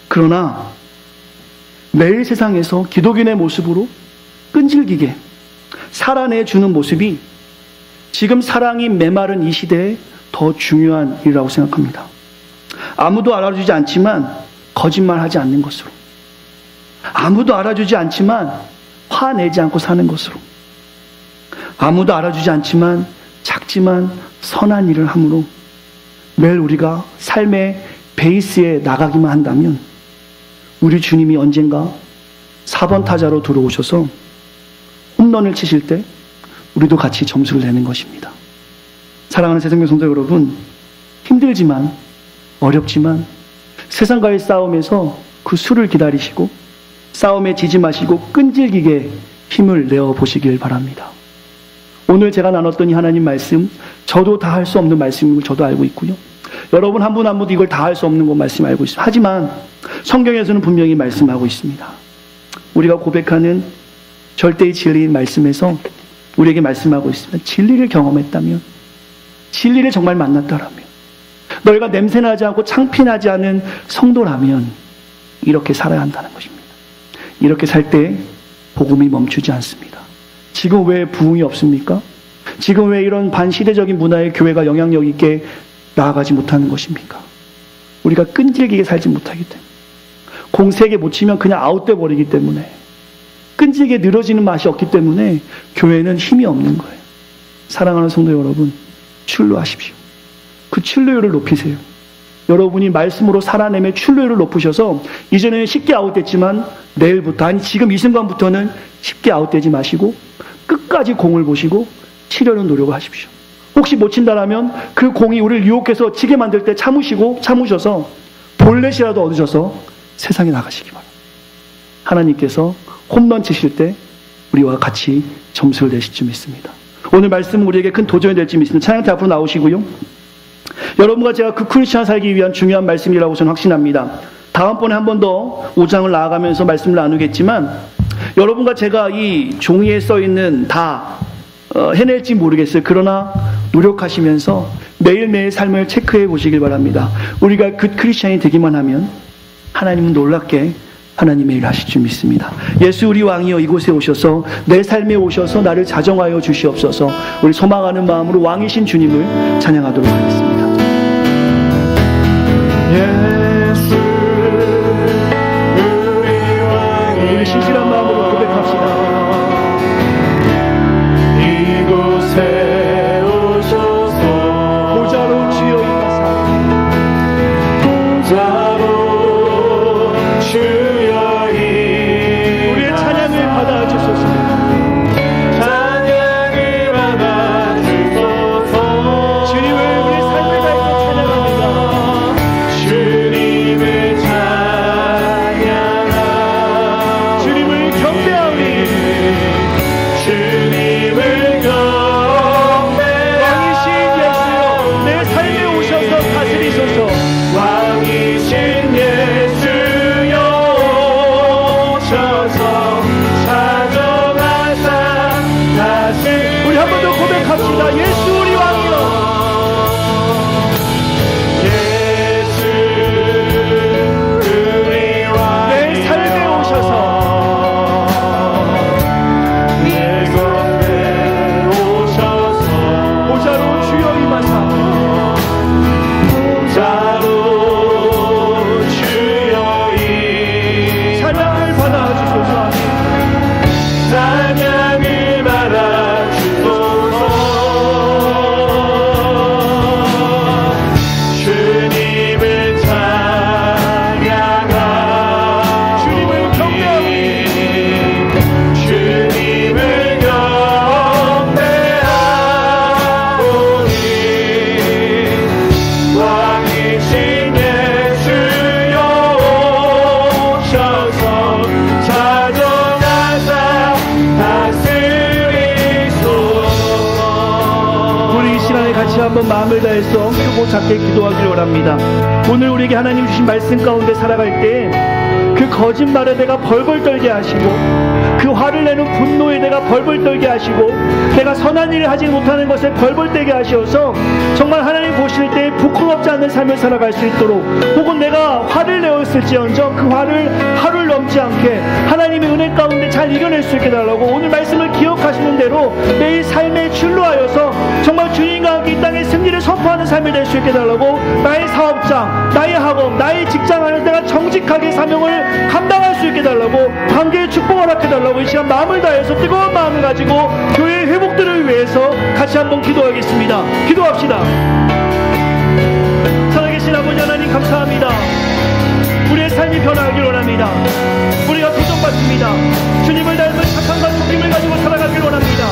그러나 매일 세상에서 기독인의 모습으로 끈질기게 살아내주는 모습이 지금 사랑이 메마른 이 시대에 더 중요한 일이라고 생각합니다. 아무도 알아주지 않지만 거짓말하지 않는 것으로, 아무도 알아주지 않지만 화내지 않고 사는 것으로, 아무도 알아주지 않지만 작지만 선한 일을 함으로 매일 우리가 삶의 베이스에 나가기만 한다면 우리 주님이 언젠가 4번 타자로 들어오셔서 홈런을 치실 때 우리도 같이 점수를 내는 것입니다. 사랑하는 새생명 성도 여러분, 힘들지만 어렵지만 세상과의 싸움에서 그 수를 기다리시고 싸움에 지지 마시고 끈질기게 힘을 내어 보시길 바랍니다. 오늘 제가 나눴던 이 하나님 말씀, 저도 다 할 수 없는 말씀인 걸 저도 알고 있고요. 여러분 한 분 한 분도 이걸 다 할 수 없는 거 말씀 알고 있습니다. 하지만 성경에서는 분명히 말씀하고 있습니다. 우리가 고백하는 절대의 진리인 말씀에서 우리에게 말씀하고 있습니다. 진리를 경험했다면, 진리를 정말 만났다라면, 너희가 냄새나지 않고 창피나지 않은 성도라면 이렇게 살아야 한다는 것입니다. 이렇게 살 때 복음이 멈추지 않습니다. 지금 왜 부흥이 없습니까? 지금 왜 이런 반시대적인 문화의 교회가 영향력 있게 나아가지 못하는 것입니까? 우리가 끈질기게 살지 못하기 때문에, 공 3개 못 치면 그냥 아웃돼 버리기 때문에, 끈질기게 늘어지는 맛이 없기 때문에 교회는 힘이 없는 거예요. 사랑하는 성도 여러분, 출루하십시오. 그 출루율을 높이세요. 여러분이 말씀으로 살아내며 출루율을 높으셔서 이전에는 쉽게 아웃됐지만 내일부터, 아니 지금 이 순간부터는 쉽게 아웃되지 마시고 끝까지 공을 보시고 치려는 노력을 하십시오. 혹시 못 친다라면 그 공이 우리를 유혹해서 치게 만들 때 참으셔서 볼넷이라도 얻으셔서 세상에 나가시기 바랍니다. 하나님께서 홈런 치실 때 우리와 같이 점수를 내실 줄 믿습니다. 오늘 말씀은 우리에게 큰 도전이 될 줄 믿습니다. 찬양대 앞으로 나오시고요. 여러분과 제가 그 크리스찬 살기 위한 중요한 말씀이라고 저는 확신합니다. 다음번에 한 번 더 5장을 나아가면서 말씀을 나누겠지만, 여러분과 제가 이 종이에 써있는 다 해낼지 모르겠어요. 그러나 노력하시면서 매일매일 삶을 체크해 보시길 바랍니다. 우리가 그 크리스찬이 되기만 하면 하나님은 놀랍게 하나님의 일을 하실 줄 믿습니다. 예수 우리 왕이여 이곳에 오셔서 내 삶에 오셔서 나를 자정하여 주시옵소서. 우리 소망하는 마음으로 왕이신 주님을 찬양하도록 하겠습니다. 예수 우리 왕이여, 신실한 마음으로 고백합시다. 이곳에 오셔서 보좌로 주여 임하사, 보좌로 주여 임하사, 우리의 찬양을 받아주소서. 찬양을 받아주소서. 주님을 우리 삶을 다해서 찬양합니다. 주님을 찬양하라. 주님을 경배하오니, 주님을 고백합시다. 예수 우리 왕이여, 예수 우리 왕이여, 내 삶에 오셔서, 내 삶에 오셔서, 보좌로 주여 임하사, 보좌로 주여 임하사, 찬양을 받아주소서. 찬양을 받아주소서. 한번 마음을 다해서 크고 작게 기도하기를 원합니다. 오늘 우리에게 하나님 주신 말씀 가운데 살아갈 때 그 거짓말에 내가 벌벌 떨게 하시고 그 화를 내는 분노에 내가 벌벌 떨게 하시고 내가 선한 일을 하지 못하는 것에 벌벌 떨게 하셔서 정말 하나님 보실 때 부끄럽지 않는 삶을 살아갈 수 있도록, 혹은 내가 화를 내었을지언정 그 화를 하루를 넘지 않게 하나님의 은혜 가운데 잘 이겨낼 수 있게 달라고, 오늘 말씀을 기억하시는 대로 매일 삶에 출루하여서 정말 주님과 함께 이 땅의 승리를 선포하는 삶이 될 수 있게 달라고, 나의 사업장, 나의 학업, 나의 직장 안에 내가 정직하게 사명을 감당할 수 있게 달라고, 관계의 축복을 허락해 달라고 이 시간 마음을 다해서 뜨거운 마음을 가지고 교회의 회복들을 위해서 같이 한번 기도하겠습니다. 기도합시다. 살아계신 아버지 하나님 감사합니다. 우리의 삶이 변화하길 원합니다. 우리가 도전받습니다. 주님을 닮은 착함과 느낌을 가지고 살아가길 원합니다.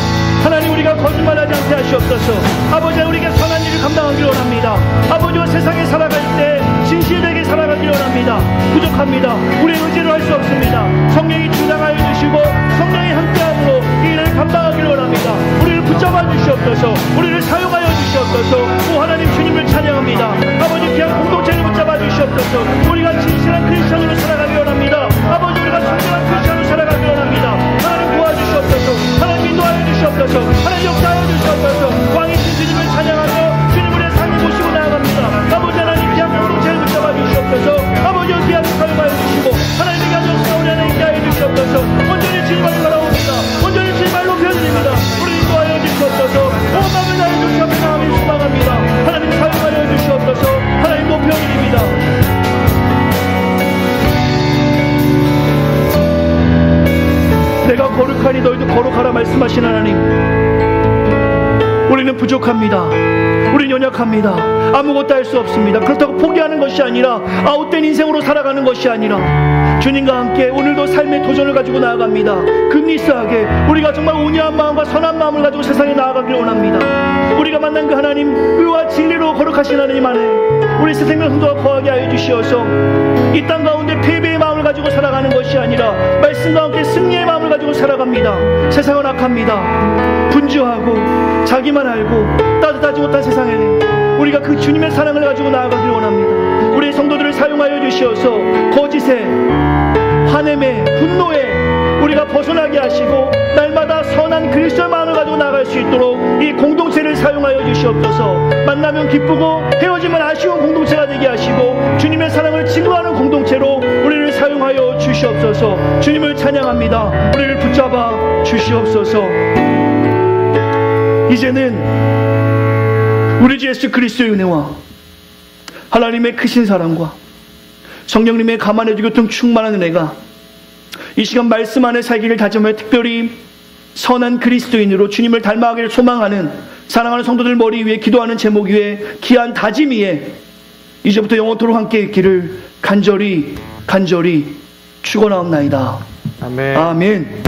하나님, 우리가 거짓말하지 않게 하시옵소서. 아버지, 우리가 선한 일을 감당하길 원합니다. 아버지와 세상에 살아갈 때 진실되게 살아가길 원합니다. 부족합니다. 우리의 의지로 할 수 없습니다. 성령이 주장하여 주시고 성령이 함께함으로 이 일을 감당하길 원합니다. 우리를 붙잡아 주시옵소서. 우리를 사용하여 주시옵소서. 오 하나님, 주님을 찬양합니다. 아버지, 귀한 공동체를 붙잡아 주시옵소서. 우리가 진실한 크리스천으로 살아가길 원합니다. 아버지, 우리가 정결한 크리스천으로 살아가길 원합니다. 하나님 도와주시옵소서. 하나님 인도하여 주시옵소서. 하나님 역사하여 주시옵소서. 왕이신 주님을 찬양하며 주님의 삶을 모시고 나아갑니다. 아버지 하나님, 귀한 공동체를 붙잡아 주시옵소서. 아버지, 귀하게 사용하여 주시고 하나님의 가정과 우리 안에 있게 하여 주시옵소서. 온전히 주님을 바라옵니다. 온전히 주님을 높여드립니다. 우리 인도하여 주시옵소서. 온 마음을 다해 주시옵소서. 마음을 소망합니다. 하나님 사용하여 주시옵소서. 하나님 높여드립니다. 내가 거룩하니 너희도 거룩하라 말씀하신 하나님, 우리는 부족합니다. 우리는 연약합니다. 아무것도 할 수 없습니다. 그렇다고 포기하는 것이 아니라, 아웃된 인생으로 살아가는 것이 아니라 주님과 함께 오늘도 삶의 도전을 가지고 나아갑니다. 금리스하게 우리가 정말 온유한 마음과 선한 마음을 가지고 세상에 나아가길 원합니다. 우리가 만난 그 하나님, 의와 진리로 거룩하신 하나님 안에 우리 새 생명 성도가 거하게 하여 주시어서 이 땅 가운데 패배의 마음을 가지고 살아가는 것이 아니라 말씀과 함께 승리의 마음을 가지고 살아갑니다. 세상은 악합니다. 분주하고 자기만 알고 따뜻하지 못한 세상에는 우리가 그 주님의 사랑을 가지고 나아가길 원합니다. 우리의 성도들을 사용하여 주시어서 거짓에, 화냄에, 분노에 우리가 벗어나게 하시고 날마다 선한 그리스도의 마음을 가지고 나아갈 수 있도록 이 공동체를 사용하여 주시옵소서. 만나면 기쁘고 헤어지면 아쉬운 공동체가 되게 하시고 주님의 사랑을 증거하는 공동체로 우리를 사용하여 주시옵소서. 주님을 찬양합니다. 우리를 붙잡아 주시옵소서. 이제는 우리 주 예수 그리스도의 은혜와 하나님의 크신 사랑과 성령님의 감안해주고 통 충만한 은혜가 이 시간 말씀 안에 살기를 다짐하여 특별히 선한 그리스도인으로 주님을 닮아가기를 소망하는 사랑하는 성도들 머리 위에 기도하는 제목 위에 귀한 다짐 위에 이제부터 영원토록 함께 있기를 간절히 축원하옵나이다. 아멘.